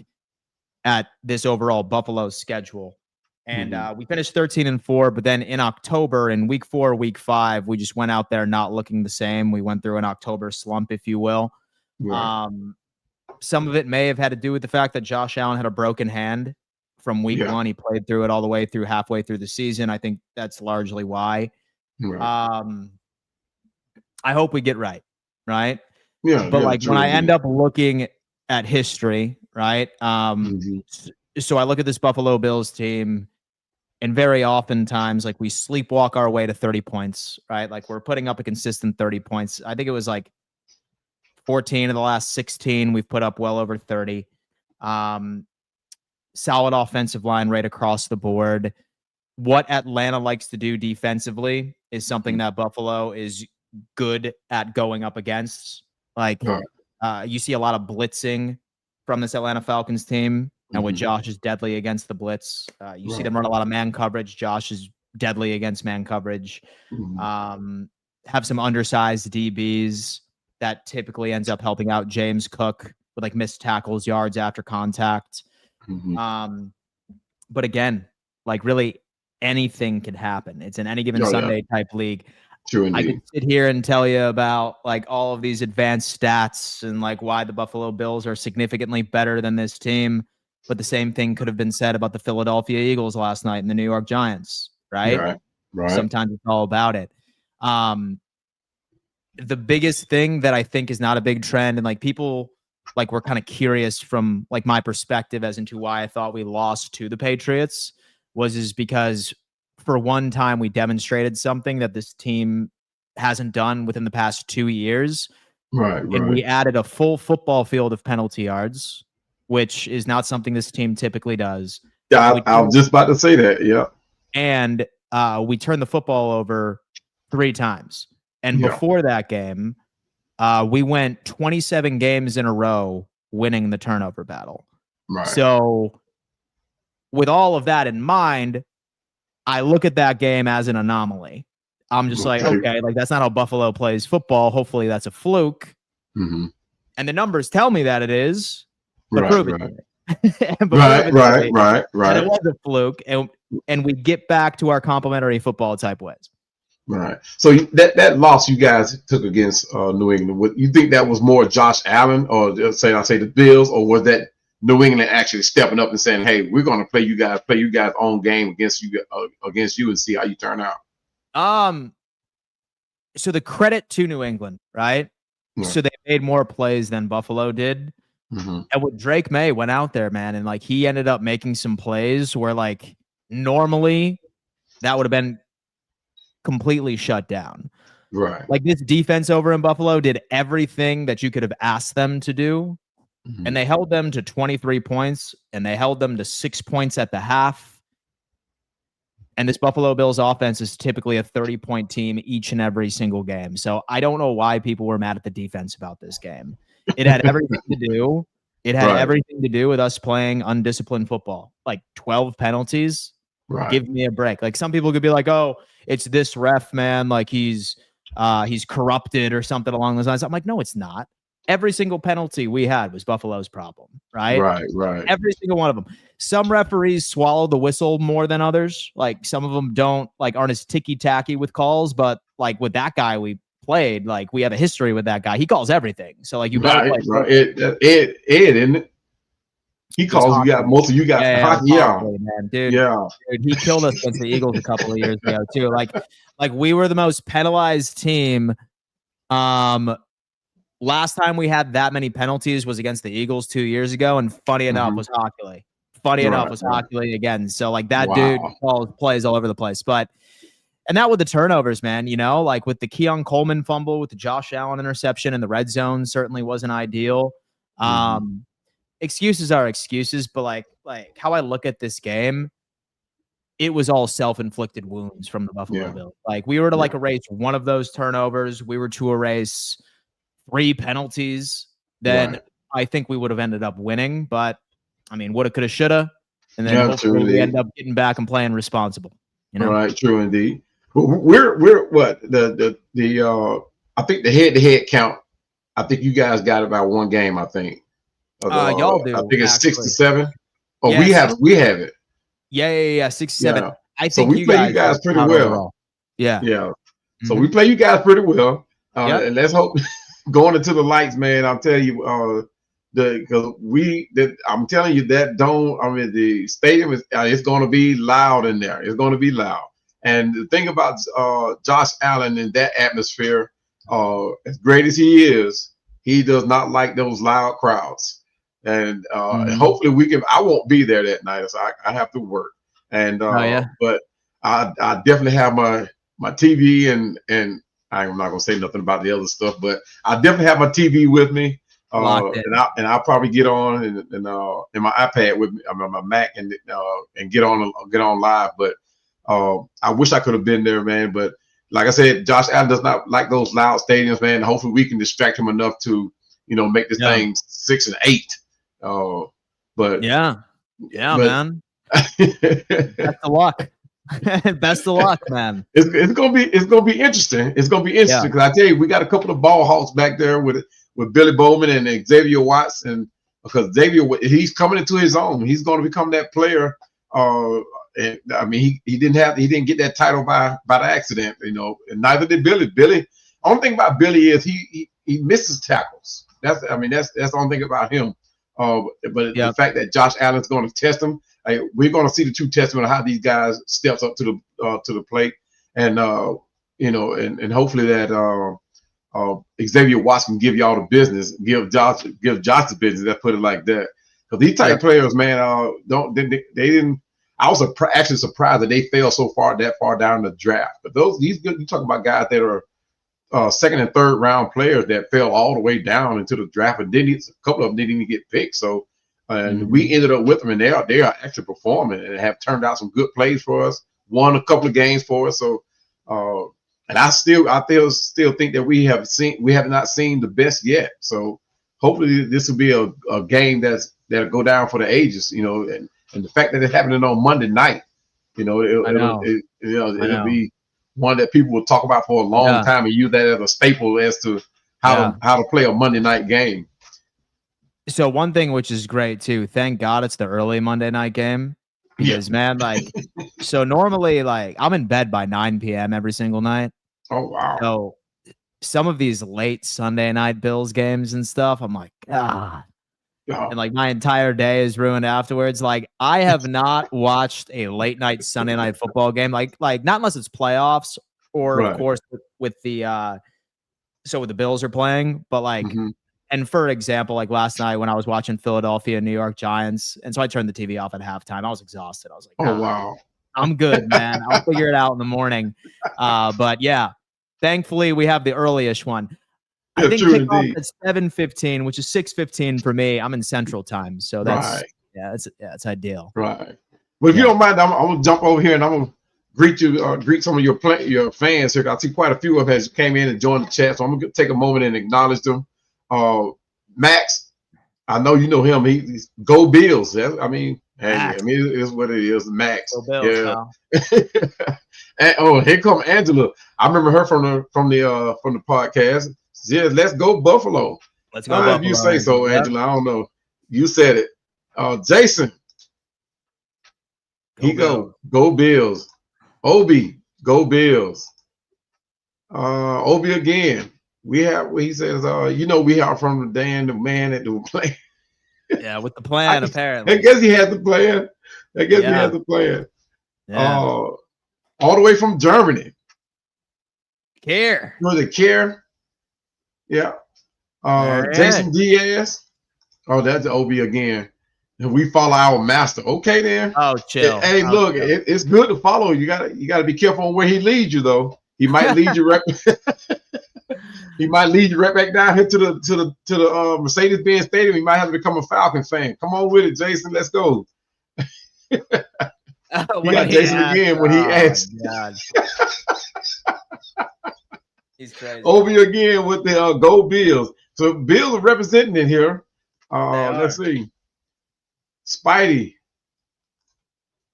at this overall Buffalo schedule, and we finished 13-4, but then in October, in week 4, week 5, we just went out there not looking the same. We went through an October slump, if you will. Right. Some of it may have had to do with the fact that Josh Allen had a broken hand from week 1. He played through it all the way through halfway through the season. I think that's largely why. Right. I hope we get right. Yeah, But yeah, like when true I indeed. end up looking at history, right? So I look at this Buffalo Bills team, and very oftentimes, like we sleepwalk our way to 30 points, right? Like we're putting up a consistent 30 points. I think it was like 14 of the last 16. We've put up well over 30. Solid offensive line right across the board. What Atlanta likes to do defensively is something that Buffalo is good at going up against. Like you see a lot of blitzing from this Atlanta Falcons team, and with Josh is deadly against the blitz. You see them run a lot of man coverage. Josh is deadly against man coverage. Have some undersized DBs that typically ends up helping out James Cook with like missed tackles, yards after contact. But again, like really anything could happen. It's an any given Sunday type league. True indeed. I could sit here and tell you about like all of these advanced stats and like why the Buffalo Bills are significantly better than this team. But the same thing could have been said about the Philadelphia Eagles last night and the New York Giants, right? Right. Sometimes it's all about it. The biggest thing that I think is not a big trend, and like people like were kind of curious from like my perspective as into why I thought we lost to the Patriots, is because for one time we demonstrated something that this team hasn't done within the past 2 years. And we added a full football field of penalty yards, which is not something this team typically does. Yeah, I was just about to say that. Yeah. And we turned the football over 3 times. And before that game, we went 27 games in a row winning the turnover battle. So with all of that in mind, I look at that game as an anomaly. I'm just like, okay, like that's not how Buffalo plays football. Hopefully that's a fluke. And the numbers tell me that it is. But prove it to me. Right. And it was a fluke. And we get back to our complementary football type ways. Right. So that loss you guys took against New England, you think that was more Josh Allen or the Bills, or was that New England actually stepping up and saying, "Hey, we're going to play you guys own game against you and see how you turn out"? So the credit to New England, right? So they made more plays than Buffalo did. And with Drake May went out there, man, and like he ended up making some plays where like normally that would have been completely shut down. Like this defense over in Buffalo did everything that you could have asked them to do. And they held them to 23 points, and they held them to 6 points at the half. And this Buffalo Bills offense is typically a 30-point team each and every single game. So I don't know why people were mad at the defense about this game. It had everything to do. It had everything to do with us playing undisciplined football. Like 12 penalties. Give me a break. Like some people could be like, "Oh, it's this ref, man. Like he's corrupted or something along those lines." I'm like, no, it's not. Every single penalty we had was Buffalo's problem, right? Right. Every single one of them. Some referees swallow the whistle more than others. Like some of them aren't as ticky-tacky with calls, but like with that guy we played, like we have a history with that guy. He calls everything. So like you better play. Ed, isn't it? He calls you got most of you guys. Man, dude. He killed us against the Eagles a couple of years ago too. Like we were the most penalized team. Last time we had that many penalties was against the Eagles 2 years ago, and funny enough was Hockley. Hockley again. So like that dude calls plays all over the place. And that with the turnovers, man, like with the Keon Coleman fumble, with the Josh Allen interception in the red zone certainly wasn't ideal. Excuses are excuses, but like how I look at this game, it was all self-inflicted wounds from the Buffalo Bills. Like we were to like erase one of those turnovers, we were to erase 3 penalties, then I think we would have ended up winning. But I mean, woulda, coulda, shoulda, and then hopefully we end up getting back and playing responsible. Right, true indeed. We're what the I think the head-to-head count. I think you guys got about one game. I think. Y'all do. I think it's 6 to 7. Oh, we have it. Yeah. 6 to 7. I think so we play you guys pretty well. Yeah. So we play you guys pretty well. And let's hope going into the lights, man. I'll tell you, I'm telling you that dome. I mean, the stadium is it's going to be loud in there. It's going to be loud. And the thing about Josh Allen in that atmosphere, as great as he is, he does not like those loud crowds. And hopefully we can. I won't be there that night, so I have to work. And but I definitely have my TV and I'm not gonna say nothing about the other stuff, but I definitely have my TV with me. And I'll probably get on and my iPad with me, I mean, my Mac, and get on live. But I wish I could have been there, man. But like I said, Josh Allen does not like those loud stadiums, man. Hopefully we can distract him enough to, make this thing 6-8. But man. Best of luck. Best of luck, man. It's gonna be interesting. It's gonna be interesting because I tell you, we got a couple of ball hawks back there with Billy Bowman and Xavier Watts, and because Xavier, he's coming into his own. He's going to become that player. And, I mean, he didn't get that title by accident, and neither did Billy. Billy, only thing about Billy is he misses tackles. That's the only thing about him. But the fact that Josh Allen's going to test him, we're going to see the true testament of how these guys steps up to the plate, and and hopefully that Xavier Watts can give y'all the business, give Josh the business. Let's put it like that. Because these type players, man, they didn't. I was actually surprised that they fell that far down the draft. But you talk about guys that are second and third round players that fell all the way down into the draft, and a couple of them didn't even get picked. So, and we ended up with them, and they are actually performing and have turned out some good plays for us. Won a couple of games for us. So, and I still think that we have not seen the best yet. So hopefully this will be a game that'll go down for the ages, and the fact that it's happening on Monday night, it'll be one that people will talk about for a long time and use that as a staple as to how to play a Monday night game. So one thing which is great too, thank God it's the early Monday night game. Because man, so normally I'm in bed by 9 p.m. every single night. Oh wow. So some of these late Sunday night Bills games and stuff, I'm like, God. And my entire day is ruined afterwards. I have not watched a late night Sunday night football game, not unless it's playoffs or of course with the Bills are playing, but and for example, last night when I was watching Philadelphia New York Giants, and so I turned the TV off at halftime. I was exhausted. I was like, oh wow, I'm good, man. I'll figure it out in the morning. But yeah, thankfully we have the early-ish one. I think kickoff at 7:15, which is 6:15 for me. I'm in Central Time, so that's it's ideal. Right. Well, if you don't mind, I'm gonna jump over here and I'm gonna greet some of your fans here. I see quite a few of them has came in and joined the chat, so I'm gonna take a moment and acknowledge them. Max, I know you know him. He's Go Bills. It is what it is. Max. Go Bills, and here come Angela. I remember her from the podcast. Yeah, let's go Buffalo. Let's go Buffalo. You say so, Angela. I don't know. You said it. Jason. Go Bills. Obi, go Bills. Obi again. He says, we are from the man that do play. Yeah, with the plan, apparently. I guess he had the plan. He had the plan. Yeah. All the way from Germany. Care. Was it Care? Yeah. Jason Diaz. Oh, that's Obi again. And we follow our master. Okay, then. Oh, chill. Hey, look, it's good to follow. You gotta be careful on where he leads you, though. He might lead you right. He might lead you right back down here to the Mercedes-Benz Stadium. He might have to become a Falcon fan. Come on with it, Jason. Let's go. You got Jason again when he asked. He's crazy. Obi again with the Go Bills. So Bills are representing in here. Let's see. Spidey.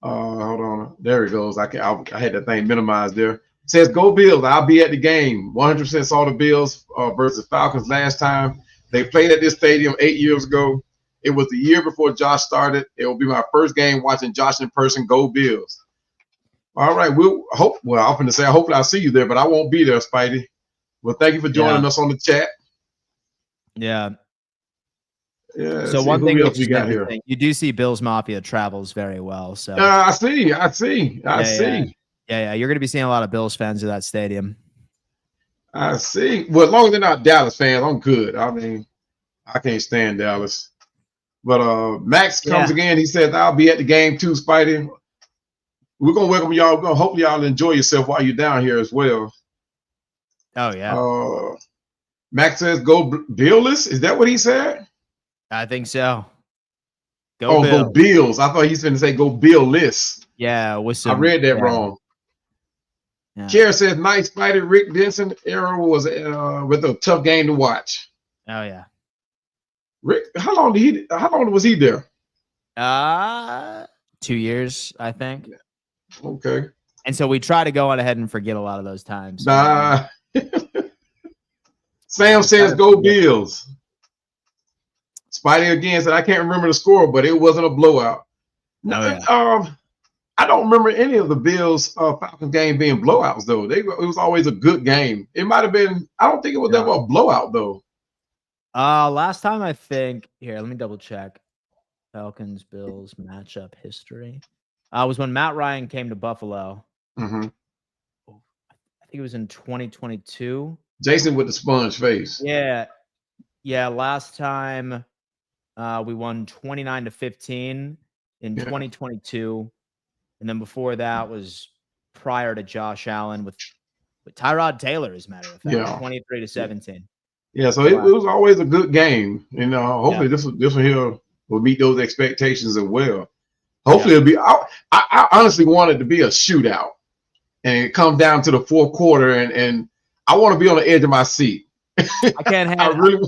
Hold on. There he goes. I had that thing minimized there. It says Go Bills. I'll be at the game. 100% saw the Bills versus Falcons last time. They played at this stadium 8 years ago. It was the year before Josh started. It will be my first game watching Josh in person. Go Bills. All right. I'm going to say, hopefully I'll see you there, but I won't be there, Spidey. Well, thank you for joining us on the chat. Yeah. Yeah. So one thing else we got here. You do see Bills Mafia travels very well. So I see. Yeah. You're going to be seeing a lot of Bills fans at that stadium. I see. Well, as long as they're not Dallas fans, I'm good. I mean, I can't stand Dallas. But Max comes Yeah. again. He says, I'll be at the game too, Spidey. We're gonna welcome y'all. We're gonna hopefully y'all enjoy yourself while you're down here as well. Oh yeah. Max says, "Go Bills." Is that what he said? I think so. Go Bills. I thought he's going to say go Bill-less. Yeah, with some, I read that wrong. Yeah. Kara says, nice fighter. Rick Denson era was with a tough game to watch. Oh yeah. Rick, how long was he there? 2 years, I think. Okay. And so we try to go on ahead and forget a lot of those times. Nah. Sam says, go Bills. Spidey again said, I can't remember the score, but it wasn't a blowout. No, yeah. I don't remember any of the Bills Falcons game being blowouts though. It was always a good game. It might have been. I don't think it was ever a blowout though. Last time I think here, let me double check. Falcons Bills matchup history. Was when Matt Ryan came to Buffalo. Mm-hmm. I think it was in 2022. Jason with the sponge face. Yeah. Last time we won 29-15 in 2022. And then before that was prior to Josh Allen with Tyrod Taylor, as a matter of fact, 23-17. Yeah, so it was always a good game. And hopefully this one here will meet those expectations as well. Hopefully it'll be I honestly want it to be a shootout. And it comes down to the fourth quarter and I want to be on the edge of my seat. I can't handle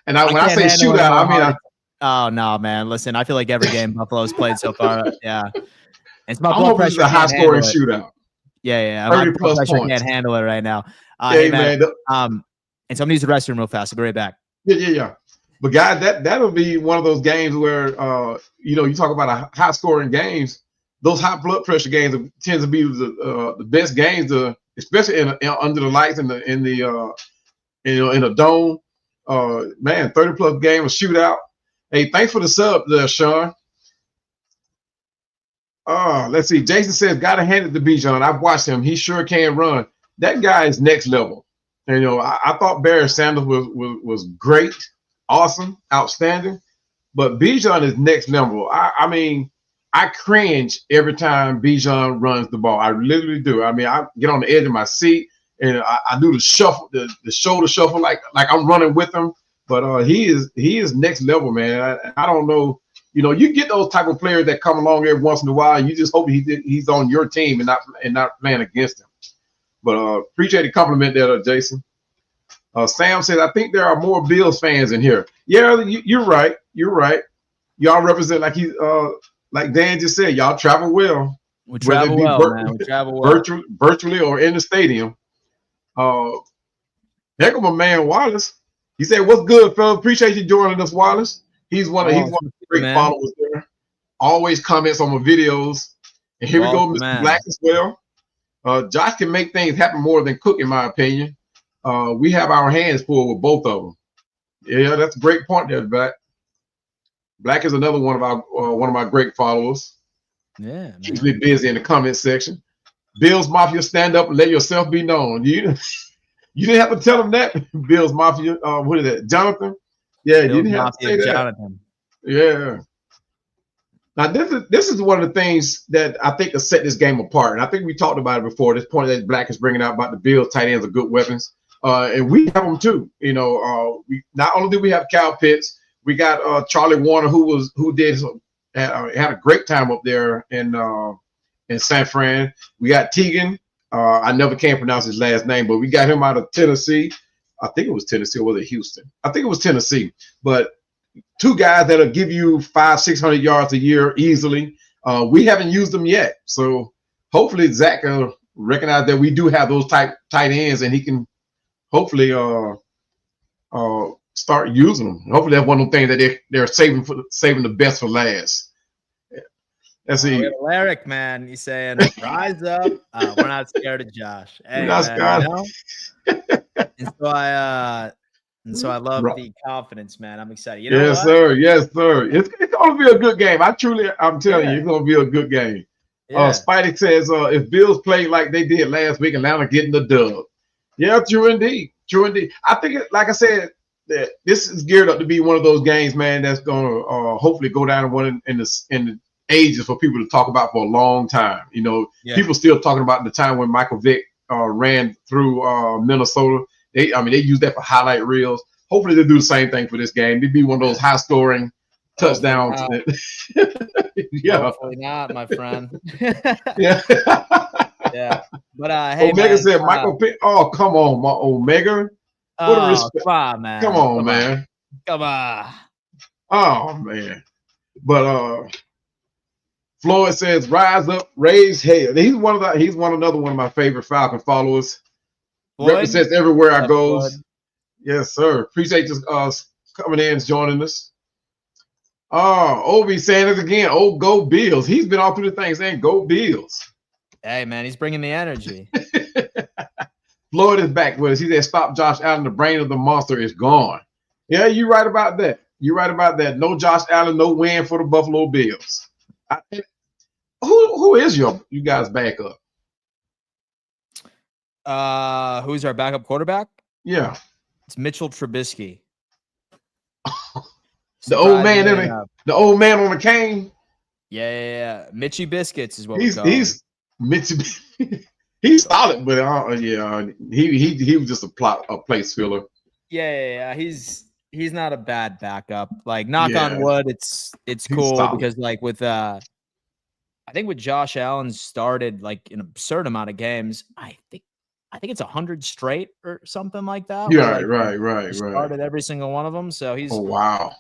when I say shootout, I mean oh no, man. Listen, I feel like every game Buffalo's played so far. Yeah. It's my blood pressure. It's a high scoring shootout. Yeah. 30 plus points. Can't handle it right now. Hey, man. And so I'm gonna use the restroom real fast. I'll be right back. Yeah. But guys, that'll be one of those games where you talk about high scoring games. Those high blood pressure games tend to be the best games, especially under the lights in a dome. Man, 30 plus game, a shootout. Hey, thanks for the sub there, Sean. Let's see. Jason says, gotta hand it to Bijan. I've watched him. He sure can run. That guy is next level. And I thought Barry Sanders was great, awesome, outstanding. But Bijan is next level. I mean, I cringe every time Bijan runs the ball. I literally do. I mean, I get on the edge of my seat and I do the shuffle, the shoulder shuffle, like I'm running with him. But he is next level, man. I don't know. You get those type of players that come along every once in a while. And you just hope he's on your team and not playing against him. But appreciate the compliment there, Jason. Sam says, I think there are more Bills fans in here. Yeah, you're right. You're right. Y'all represent like Dan just said. Y'all travel well. We travel well, man. We travel well. Virtually or in the stadium. Heck of a man, Wallace. He said, "What's good, fellas? Appreciate you joining us, Wallace." He's one of the great followers there. Always comments on my videos. And here we go, Mr. Black as well. Josh can make things happen more than Cook, in my opinion. We have our hands full with both of them. Yeah, that's a great point there, Black. Black is another one of my great followers. Yeah, man. Keeps me busy in the comment section. Bills Mafia, stand up and let yourself be known. You didn't have to tell him that. Bills Mafia. What is that? Jonathan? Yeah, Bills you didn't have to say that. Jonathan. Yeah. Now this is one of the things that I think will set this game apart, and I think we talked about it before. This point that Black is bringing out about the Bills tight ends are good weapons, and we have them too. We not only do we have Kyle Pitts, we got Charlie Warner, who had a great time up there in San Fran. We got Teagan. I never can pronounce his last name, but we got him out of Tennessee. I think it was Tennessee, or was it Houston? I think it was Tennessee. But two guys that'll give you 500-600 yards a year easily. We haven't used them yet, so hopefully Zach will recognize that we do have those tight ends, and he can hopefully start using them. Hopefully that's one of the things that they're saving the best for last. Let's see. Lyric, man, he's saying, "Rise up, we're not scared of Josh." Hey, And so I love the confidence, man. I'm excited. Yes, sir. It's going to be a good game. I'm telling you, it's going to be a good game. Yeah. Spidey says, if Bills play like they did last week, Atlanta getting the dub. Yeah, true indeed. True indeed. I think, like I said, that this is geared up to be one of those games, man, that's going to hopefully go down in one in the ages for people to talk about for a long time. You know, people still talking about the time when Michael Vick ran through Minnesota. They use that for highlight reels. Hopefully they do the same thing for this game. It'd be one of those high scoring touchdowns. Yeah, hopefully not, my friend. Yeah. Yeah, but hey, Omega man, said Michael Pitt. Oh, come on, my Omega. What a respect. Come on, man. Come on, man. Come on. Oh man. But Floyd says, "Rise up, raise hell." He's another one of my favorite Falcon followers. Floyd? Represents everywhere I goes. Floyd? Yes, sir. Appreciate this coming in and joining us. Obi saying it again. Oh, go Bills. He's been all through the thing saying go Bills. Hey man, he's bringing the energy. Floyd is back with us. He said, "Stop Josh Allen. The brain of the monster is gone." Yeah, you're right about that. You're right about that. No Josh Allen, no win for the Buffalo Bills. Who is you guys' backup? Who's our backup quarterback? Yeah, it's Mitchell Trubisky. The old man on the cane. Yeah. Mitchy Biscuits is what he's Mitchy. He's solid, but he was just a place filler. Yeah. He's not a bad backup. Like, knock on wood, it's cool solid. Because like with I think with Josh Allen started like an absurd amount of games. I think it's 100 straight or something like that. Yeah, right. Started every single one of them. So he's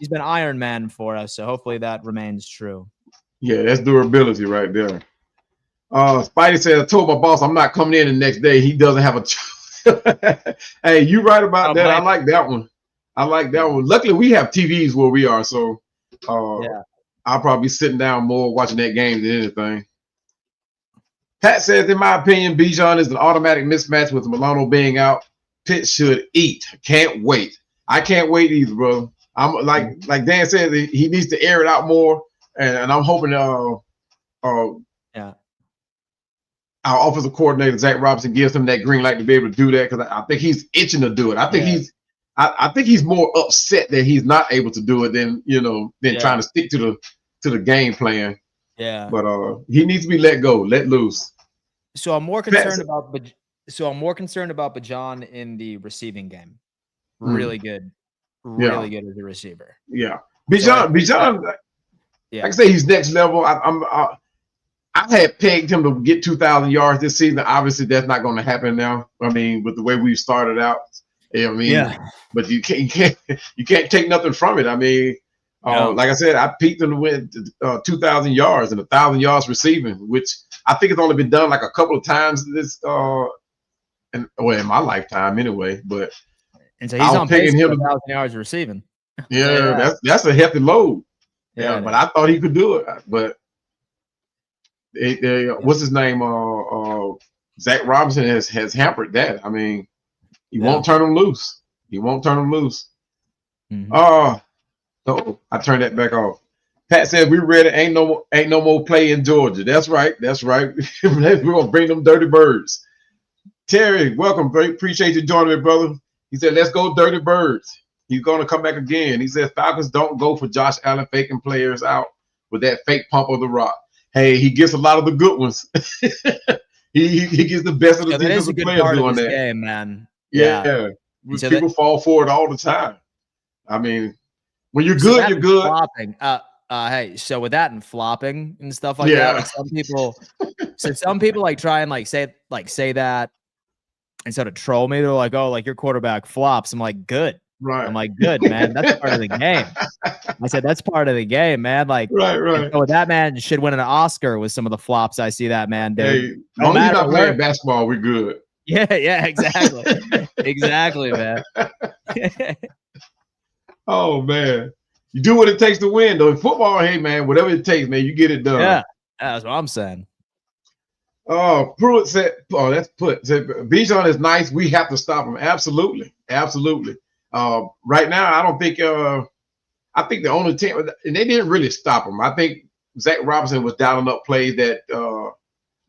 been Iron Man for us. So hopefully that remains true. Yeah, that's durability right there. Spidey said, "I told my boss I'm not coming in the next day. He doesn't have a choice." Hey, you right about that. I like that one. Luckily, we have TVs where we are, so I'll probably be sitting down more watching that game than anything. Pat says, "In my opinion, Bijan is an automatic mismatch with Milano being out. Pitt should eat. Can't wait. I can't wait either, bro. I'm like Dan said, he needs to air it out more, and I'm hoping our offensive coordinator Zach Robinson gives him that green light to be able to do that, because I think he's itching to do it. I think he's more upset that he's not able to do it than trying to stick to the game plan. Yeah, but he needs to be let go, let loose. So I'm more concerned about Bijan in the receiving game. Really good, good as a receiver. Yeah, Bijan. Like I say, he's next level. I had pegged him to get 2,000 yards this season. Obviously, that's not going to happen now. I mean, with the way we started out, but you can't take nothing from it. I mean, like I said, I peaked him to win 2,000 yards and 1,000 yards receiving, which I think it's only been done like a couple of times this in my lifetime anyway. But and so he's on pace for 1,000 yards receiving. Yeah, that's a hefty load. Yeah, but I thought he could do it, but. What's his name? Zach Robinson has hampered that. I mean, he won't turn him loose. Mm-hmm. I turned that back off. Pat said, "We ready. Ain't no more play in Georgia." That's right. We're gonna bring them Dirty Birds. Terry, welcome. Appreciate you joining me, brother. He said, "Let's go, Dirty Birds." He's gonna come back again. He said, "Falcons don't go for Josh Allen faking players out with that fake pump of the rock." Hey, he gets a lot of the good ones. he gets the best of the defensive players doing that. Game, man. Yeah. People fall for it all the time. I mean, when you're good, you're good. Flopping. Hey, so with that and flopping and stuff like that, like some people like try and say that and sort of troll me. They're like, "Oh, like your quarterback flops." I'm like, "Good." Right. I'm like, "Good, man. That's part of the game." I said, "That's part of the game, man." Like, right. So that man should win an Oscar with some of the flops I see that man do. Hey, no matter not playing basketball, we're good. Yeah, exactly. Exactly, man. Oh man. You do what it takes to win, though. In football, hey man, whatever it takes, man, you get it done. Yeah, that's what I'm saying. Oh, Pruitt said, Bijan is nice. We have to stop him. Absolutely. Right now, I don't think I think the only team, and they didn't really stop him. I think Zach Robinson was dialing up plays that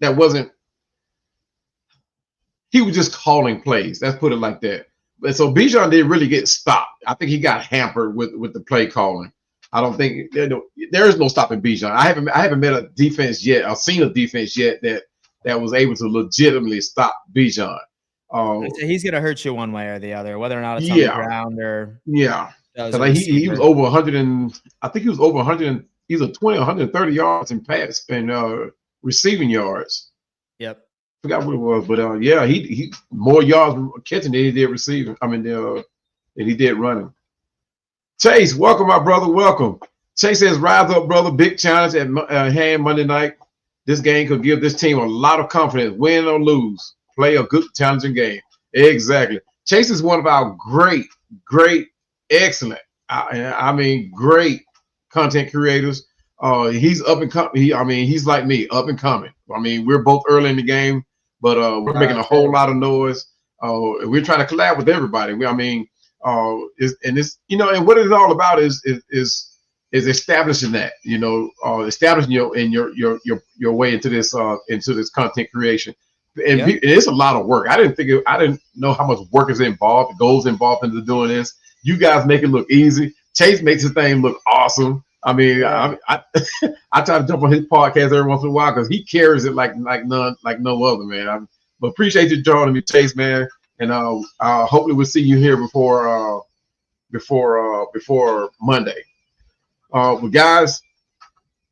wasn't. he was just calling plays. Let's put it like that. But so Bijan didn't really get stopped. I think he got hampered with the play calling. I don't think there is no stopping Bijan. I haven't met a defense yet. I've seen a defense yet that was able to legitimately stop Bijan. He's gonna hurt you one way or the other, whether or not it's on the ground or Like he was over 100 and I think he was over 100 and either 20 or 130 yards in pass and receiving yards. Yep. Forgot what it was, but he more yards catching than he did receiving. I mean, than he did running. Chase, welcome, my brother. Welcome. Chase says, "Rise up, brother. Big challenge at hand Monday night. This game could give this team a lot of confidence. Win or lose, play a good, challenging game." Exactly. Chase is one of our great, excellent. I mean, great content creators. He's up and coming. He's like me, up and coming. I mean, we're both early in the game, but we're making a whole lot of noise. We're trying to collab with everybody. And what it's all about is establishing that, establishing your way into this content creation. And it's a lot of work. I didn't know how much work is involved, goals involved into doing this. You guys make it look easy. Chase makes his thing look awesome. I mean, I try to jump on his podcast every once in a while because he carries it like no other, man. But appreciate you joining me, Chase, man. And hopefully we'll see you here before Monday. Well, guys,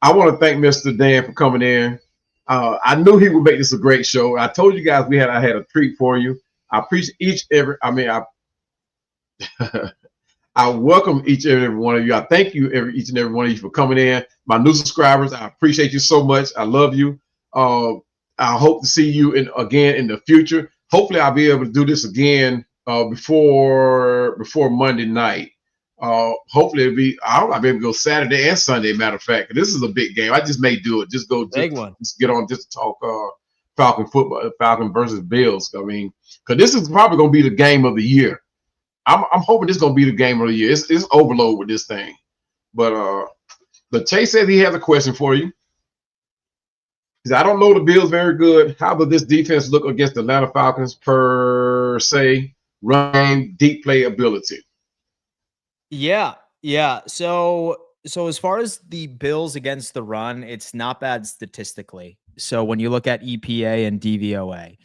I want to thank Mr. Dan for coming in. I knew he would make this a great show. I told you guys I had a treat for you. I appreciate I welcome each and every one of you. I thank you, each and every one of you, for coming in. My new subscribers, I appreciate you so much. I love you. I hope to see you again in the future. Hopefully, I'll be able to do this again before Monday night. Hopefully, I'll be able to go Saturday and Sunday. Matter of fact, this is a big game. I just may do it. Just get on just to talk Falcon football, Falcon versus Bills. I mean, because this is probably going to be the game of the year. I'm hoping this is going to be the game of the year. It's overload with this thing. But Chase said he has a question for you. He said, "I don't know the Bills very good. How does this defense look against the Atlanta Falcons per se, run, deep play ability?" Yeah. So as far as the Bills against the run, it's not bad statistically. So when you look at EPA and DVOA,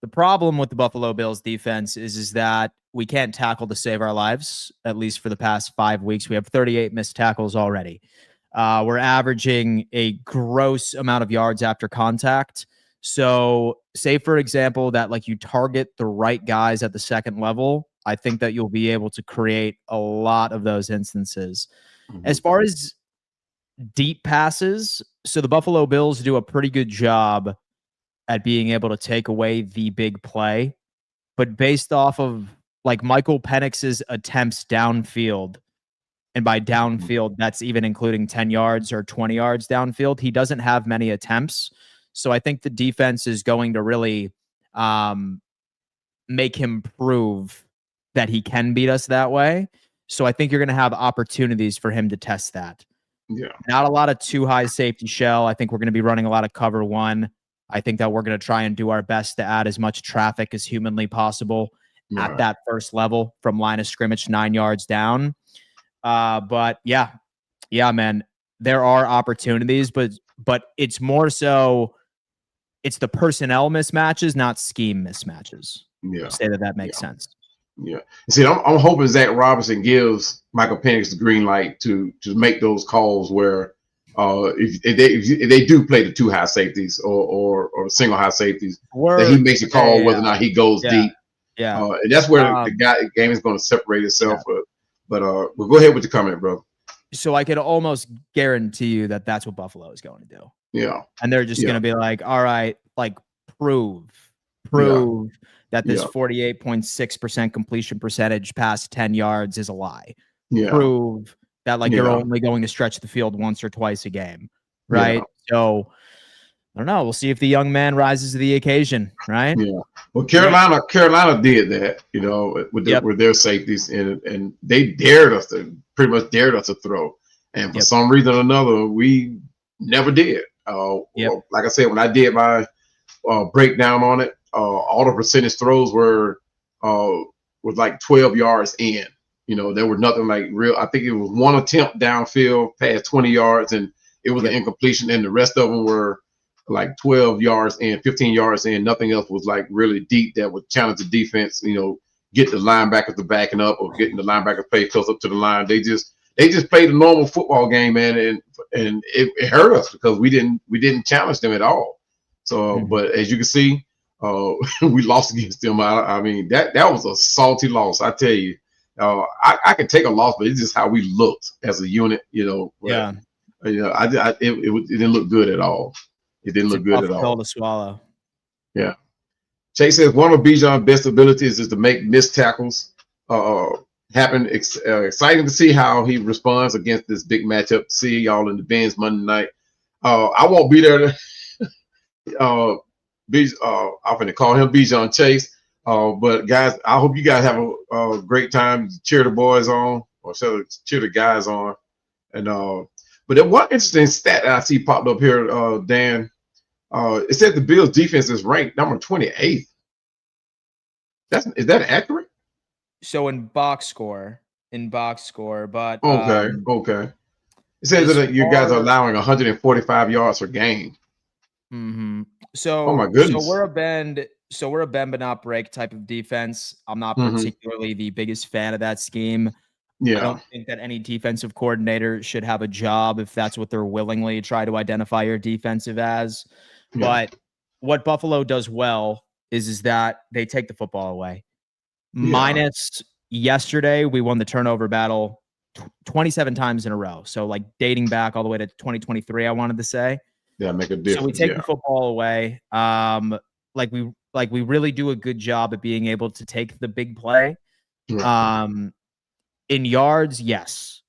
the problem with the Buffalo Bills defense is that we can't tackle to save our lives, at least for the past 5 weeks. We have 38 missed tackles already. We're averaging a gross amount of yards after contact. So say, for example, that you target the right guys at the second level, I think that you'll be able to create a lot of those instances. Mm-hmm. As far as deep passes, so the Buffalo Bills do a pretty good job at being able to take away the big play, but based off of Michael Penix's attempts downfield, and by downfield, that's even including 10 yards or 20 yards downfield, he doesn't have many attempts. So I think the defense is going to really make him prove that he can beat us that way. So I think you're going to have opportunities for him to test that. Yeah. Not a lot of too high safety shell. I think we're going to be running a lot of cover one. I think that we're going to try and do our best to add as much traffic as humanly possible at that first level from line of scrimmage 9 yards down. But yeah, man, there are opportunities, but it's more so it's the personnel mismatches, not scheme mismatches. Yeah. Say that makes sense. Yeah. See, I'm hoping Zach Robinson gives Michael Penix the green light to make those calls where if they do play the two high safeties or single high safeties, that he makes a call whether or not he goes deep. Yeah. And that's where the game is going to separate itself. Yeah. But we'll go ahead with your comment, bro. So I could almost guarantee you that that's what Buffalo is going to do. Yeah. And they're just going to be like, all right, prove that this 48.6% completion percentage past 10 yards is a lie. Yeah. Prove that you're only going to stretch the field once or twice a game. Right. Yeah. So I don't know. We'll see if the young man rises to the occasion. Right. Yeah. Well, Carolina did that, with their safeties, and they pretty much dared us to throw. And for some reason or another, we never did. Like I said, when I did my breakdown on it, all the percentage throws were like 12 yards in. You know, there were nothing like real. I think it was one attempt downfield past 20 yards, and it was an incompletion, and the rest of them were like 12 yards in, 15 yards in. Nothing else was like really deep that would challenge the defense, you know, get the linebackers to backing up or getting the linebackers play close up to the line. They just played a normal football game, man, and it hurt us because we didn't challenge them at all. So, but as you can see, we lost against them. I mean, that was a salty loss, I tell you. I can take a loss, but it's just how we looked as a unit, you know. Yeah. You know, it didn't look good at all. It didn't look good at all. To swallow. Yeah. Chase says one of Bijan's best abilities is to make missed tackles happen. Exciting to see how he responds against this big matchup. See y'all in the Benz Monday night. I won't be there. I'm going to call him Bijan Chase. But guys, I hope you guys have a great time. Cheer the boys on, or cheer the guys on. And but then one interesting stat that I see popped up here, Dan. It said the Bills defense is ranked number 28th. Is that accurate? So in box score, but okay. It says that you guys are allowing 145 yards per game. Mm-hmm. So, oh my goodness. So we're a bend but not break type of defense. I'm not particularly the biggest fan of that scheme. Yeah. I don't think that any defensive coordinator should have a job if that's what they're willingly try to identify your defensive as. Yeah. But what Buffalo does well is that they take the football away. Yeah. Minus yesterday, we won the turnover battle 27 times in a row. So like dating back all the way to 2023, I wanted to say. Yeah, make a difference. So we take the football away. Like we really do a good job at being able to take the big play. Right. In yards, yes.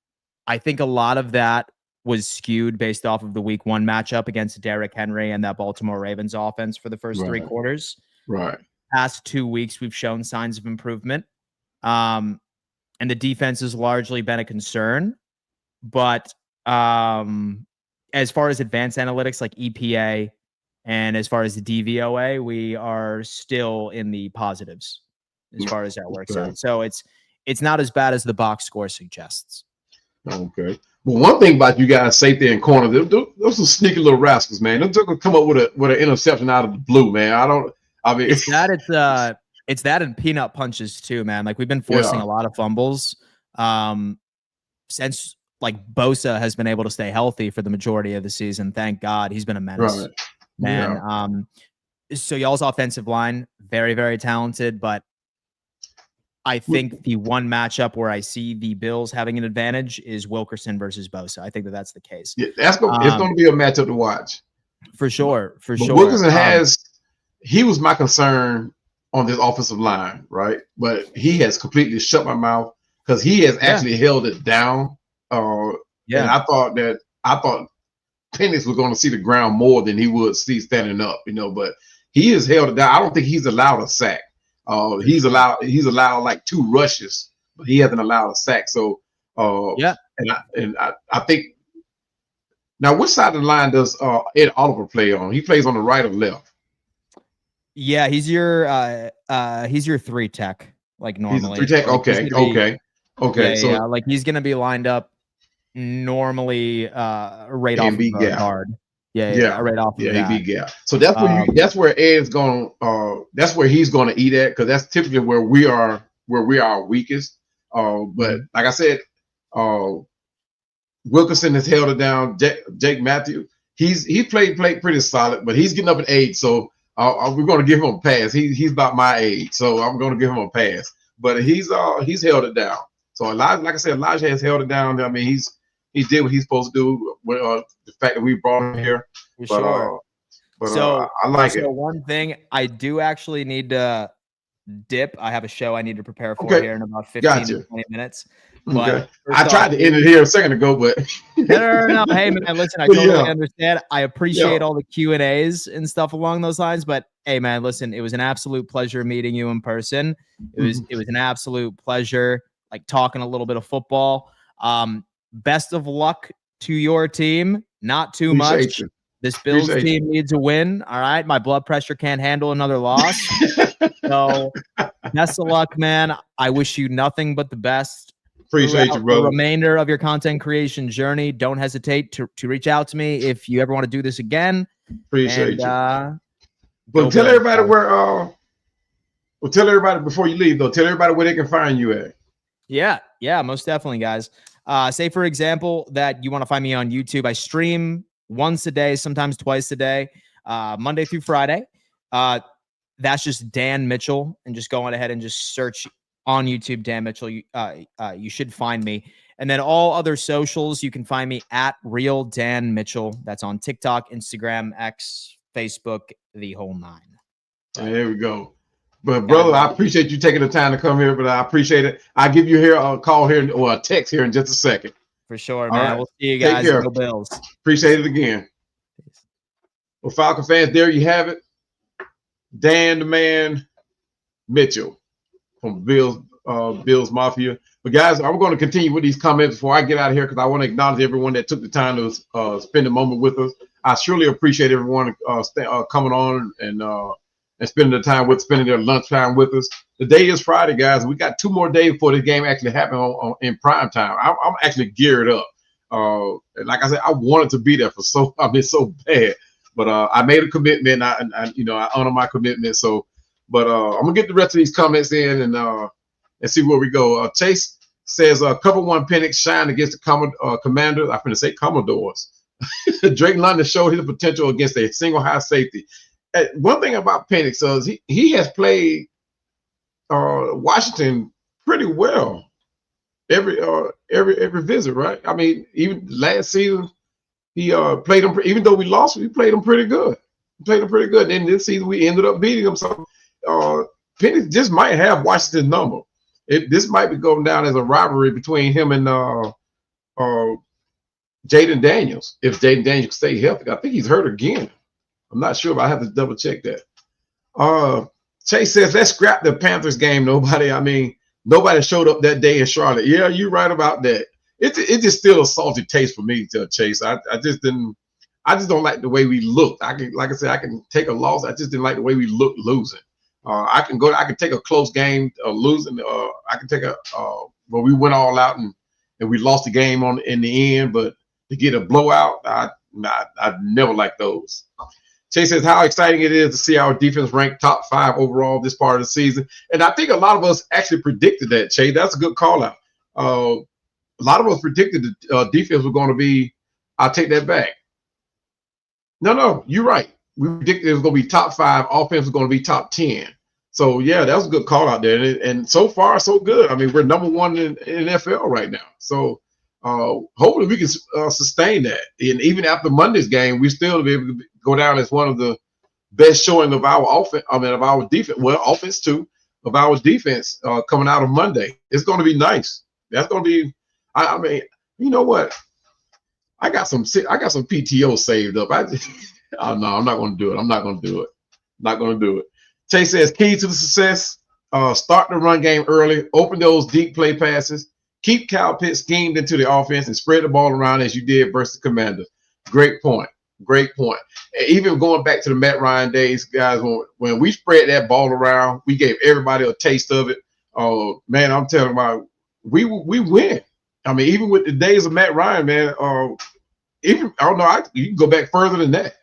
I think a lot of that was skewed based off of the week 1 matchup against Derrick Henry and that Baltimore Ravens offense for the first 3 quarters. Right. Past 2 weeks, we've shown signs of improvement. And the defense has largely been a concern. But as far as advanced analytics like EPA and as far as the DVOA, we are still in the positives as far as that works out. So it's not as bad as the box score suggests. Okay. Well, one thing about you guys, safety and corner, those some sneaky little rascals, man. They're going to come up with an interception out of the blue, man. It's that and peanut punches too, man. Like we've been forcing a lot of fumbles since like Bosa has been able to stay healthy for the majority of the season. Thank God. He's been a menace, man. Yeah. So y'all's offensive line, very, very talented, but I think the one matchup where I see the Bills having an advantage is Wilkerson versus Bosa. I think that's the case. Yeah, it's going to be a matchup to watch. For sure. Wilkerson he was my concern on this offensive line, right? But he has completely shut my mouth because he has actually held it down. And I thought Penix was going to see the ground more than he would see standing up, you know, but he has held it down. I don't think he's allowed a sack. He's allowed like 2 rushes, but he hasn't allowed a sack. So and I think now which side of the line does Ed Oliver play on? He plays on the right or left? Yeah, he's your 3 tech like normally. He's a 3 tech. Okay. So like he's gonna be lined up normally right off of the guard. Right off of that. AB gap. So that's where Ed's going. That's where he's going to eat at because that's typically where we are weakest. But like I said, Wilkerson has held it down. Jake Matthew, he played pretty solid, but he's getting up in age, so we're going to give him a pass. He's about my age, so I'm going to give him a pass. But he's held it down. So like I said, Elijah has held it down. I mean, he did what he's supposed to do with the fact that we brought him here. Sure. I like it. So one thing I do actually need to dip. I have a show I need to prepare for here in about 15 to 20 minutes. But I tried to end it here a second ago, but no. Hey man, listen, I totally understand. I appreciate all the Q&As and stuff along those lines. But hey man, listen, it was an absolute pleasure meeting you in person. It was an absolute pleasure, like talking a little bit of football. Best of luck to your team. Not too much. This Bills team needs a win. All right. My blood pressure can't handle another loss. So best of luck, man. I wish you nothing but the best. Appreciate you, brother. The remainder of your content creation journey. Don't hesitate to reach out to me if you ever want to do this again. Appreciate you. But tell everybody where well, tell everybody before you leave though. Tell everybody where they can find you at. Yeah, most definitely, guys. Say for example that you want to find me on YouTube. I stream once a day, sometimes twice a day, Monday through Friday. That's just Dan Mitchell, and just go on ahead and just search on YouTube Dan Mitchell. You should find me. And then all other socials, you can find me at Real Dan Mitchell. That's on TikTok, Instagram, X, Facebook, the whole nine. There we go. But brother, I appreciate you taking the time to come here. But I appreciate it. I'll give you a call here or a text here in just a second. For sure, man. Right. We'll see you guys. Go Bills. Appreciate it again. Peace. Well, Falcon fans, there you have it. Dan the Man Mitchell from Bills Mafia. But guys, I'm going to continue with these comments before I get out of here because I want to acknowledge everyone that took the time to spend a moment with us. I surely appreciate everyone coming on and spending the time spending their lunchtime with us. The day is Friday, guys. We got 2 more days before this game actually happens in prime time. I'm actually geared up. And like I said, I wanted to be there I've been so bad, but I made a commitment. I honor my commitment. So, but I'm gonna get the rest of these comments in and see where we go. Chase says, cover 1 Penix shine against the Commanders. I'm gonna say Commodores. Drake London showed his potential against a single high safety. One thing about Penix is he has played Washington pretty well every visit, right? I mean, even last season he played him. Even though we lost, he played him pretty good. And this season we ended up beating him. So Penix just might have Washington's number. This might be going down as a rivalry between him and Jaden Daniels. If Jaden Daniels stay healthy, I think he's hurt again. I'm not sure, but I have to double check that. Chase says, let's scrap the Panthers game. Nobody showed up that day in Charlotte. Yeah, you're right about that. It's just still a salty taste for me, Chase. I just don't like the way we looked. Like I said, I can take a loss. I just didn't like the way we looked losing. I can take a close game losing. I can take where we went all out and we lost the game in the end, but to get a blowout, I never liked those. Chase says, how exciting it is to see our defense ranked top 5 overall this part of the season. And I think a lot of us actually predicted that, Chase. That's a good call out. A lot of us predicted the defense was going to be, I'll take that back. No, you're right. We predicted it was going to be top 5. Offense was going to be top 10. So, yeah, that was a good call out there. And so far, so good. I mean, we're number 1 in NFL right now. So, hopefully we can sustain that. And even after Monday's game, we still be able to go down as one of the best showing of our offense. Of our defense. Well, offense too, of our defense coming out of Monday. It's going to be nice. That's going to be. I mean, you know what? I got some PTO saved up. Oh no, I'm not going to do it. I'm not going to do it. Not going to do it. Chase says, key to the success: start the run game early, open those deep play passes. Keep Kyle Pitts schemed into the offense and spread the ball around as you did versus Commanders. Great point. Even going back to the Matt Ryan days, guys, when we spread that ball around, we gave everybody a taste of it. Oh, man, I'm telling you, we win. I mean, even with the days of Matt Ryan, man, you can go back further than that.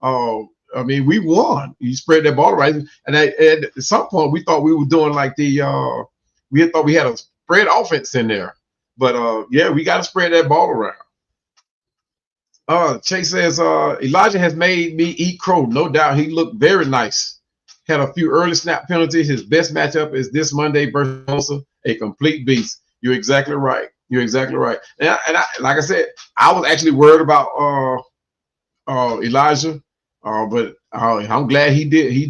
I mean, we won. You spread that ball around. And at some point, we thought we were doing like we thought we had a spread offense in there, but yeah, we got to spread that ball around. Chase says, Elijah has made me eat crow. No doubt. He looked very nice. Had a few early snap penalties. His best matchup is this Monday versus Tulsa, a complete beast. You're exactly right. And I, like I said, I was actually worried about Elijah, but I'm glad he did. He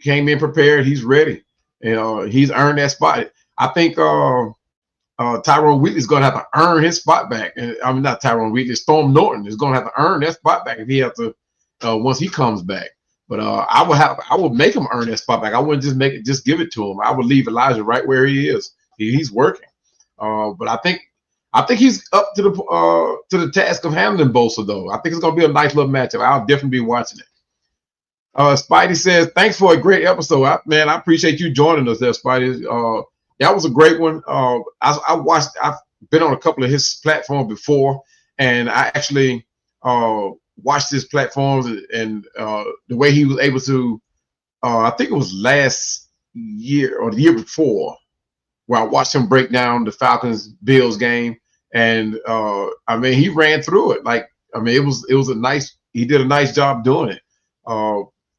came in prepared. He's ready, and he's earned that spot. I think Tyrone Wheatley is going to have to earn his spot back. And I mean, not Tyrone Wheatley, Storm Norton is going to have to earn that spot back if he has to once he comes back. But I would make him earn that spot back. I wouldn't just give it to him. I would leave Elijah right where he is. He's working. But I think I think he's up to the task of handling Bosa, though. I think it's gonna be a nice little matchup. I'll definitely be watching it. Spidey says, "Thanks for a great episode, man. I appreciate you joining us there, Spidey. That was a great one. I've been on a couple of his platforms before, and I actually watched his platforms and the way he was able to. I think it was last year or the year before, where I watched him break down the Falcons-Bills game, and I mean, he ran through it. Like, I mean, it was a nice. He did a nice job doing it.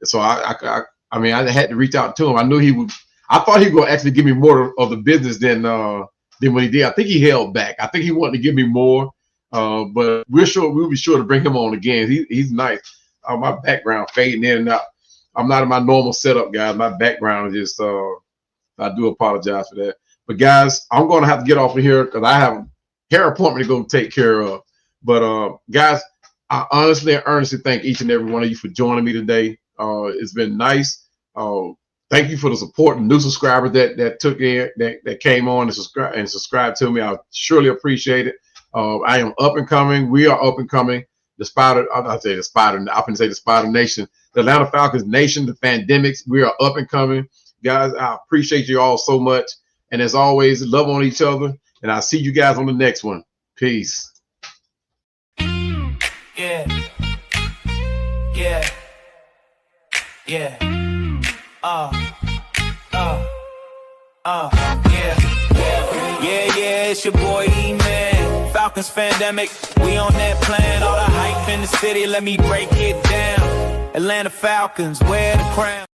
So I mean, I had to reach out to him. I knew he would. I thought he was going to actually give me more of the business than what he did. I think he held back. I think he wanted to give me more, but we'll be sure to bring him on again. He's nice. My background fading in and out. I'm not in my normal setup, guys. My background is just. I do apologize for that. But guys, I'm going to have to get off of here because I have a hair appointment to go take care of. But guys, I honestly and earnestly thank each and every one of you for joining me today. It's been nice. Thank you for the support and new subscribers that came on and subscribed to me. I surely appreciate it. I am up and coming. We are up and coming. The Spider Nation, the Atlanta Falcons Nation, the Pandemics. We are up and coming, guys. I appreciate you all so much. And as always, love on each other. And I'll see you guys on the next one. Peace. Yeah. Yeah. Yeah, it's your boy E-Man. Falcons Pandemic, we on that plan. All the hype in the city, let me break it down. Atlanta Falcons, wear the crown.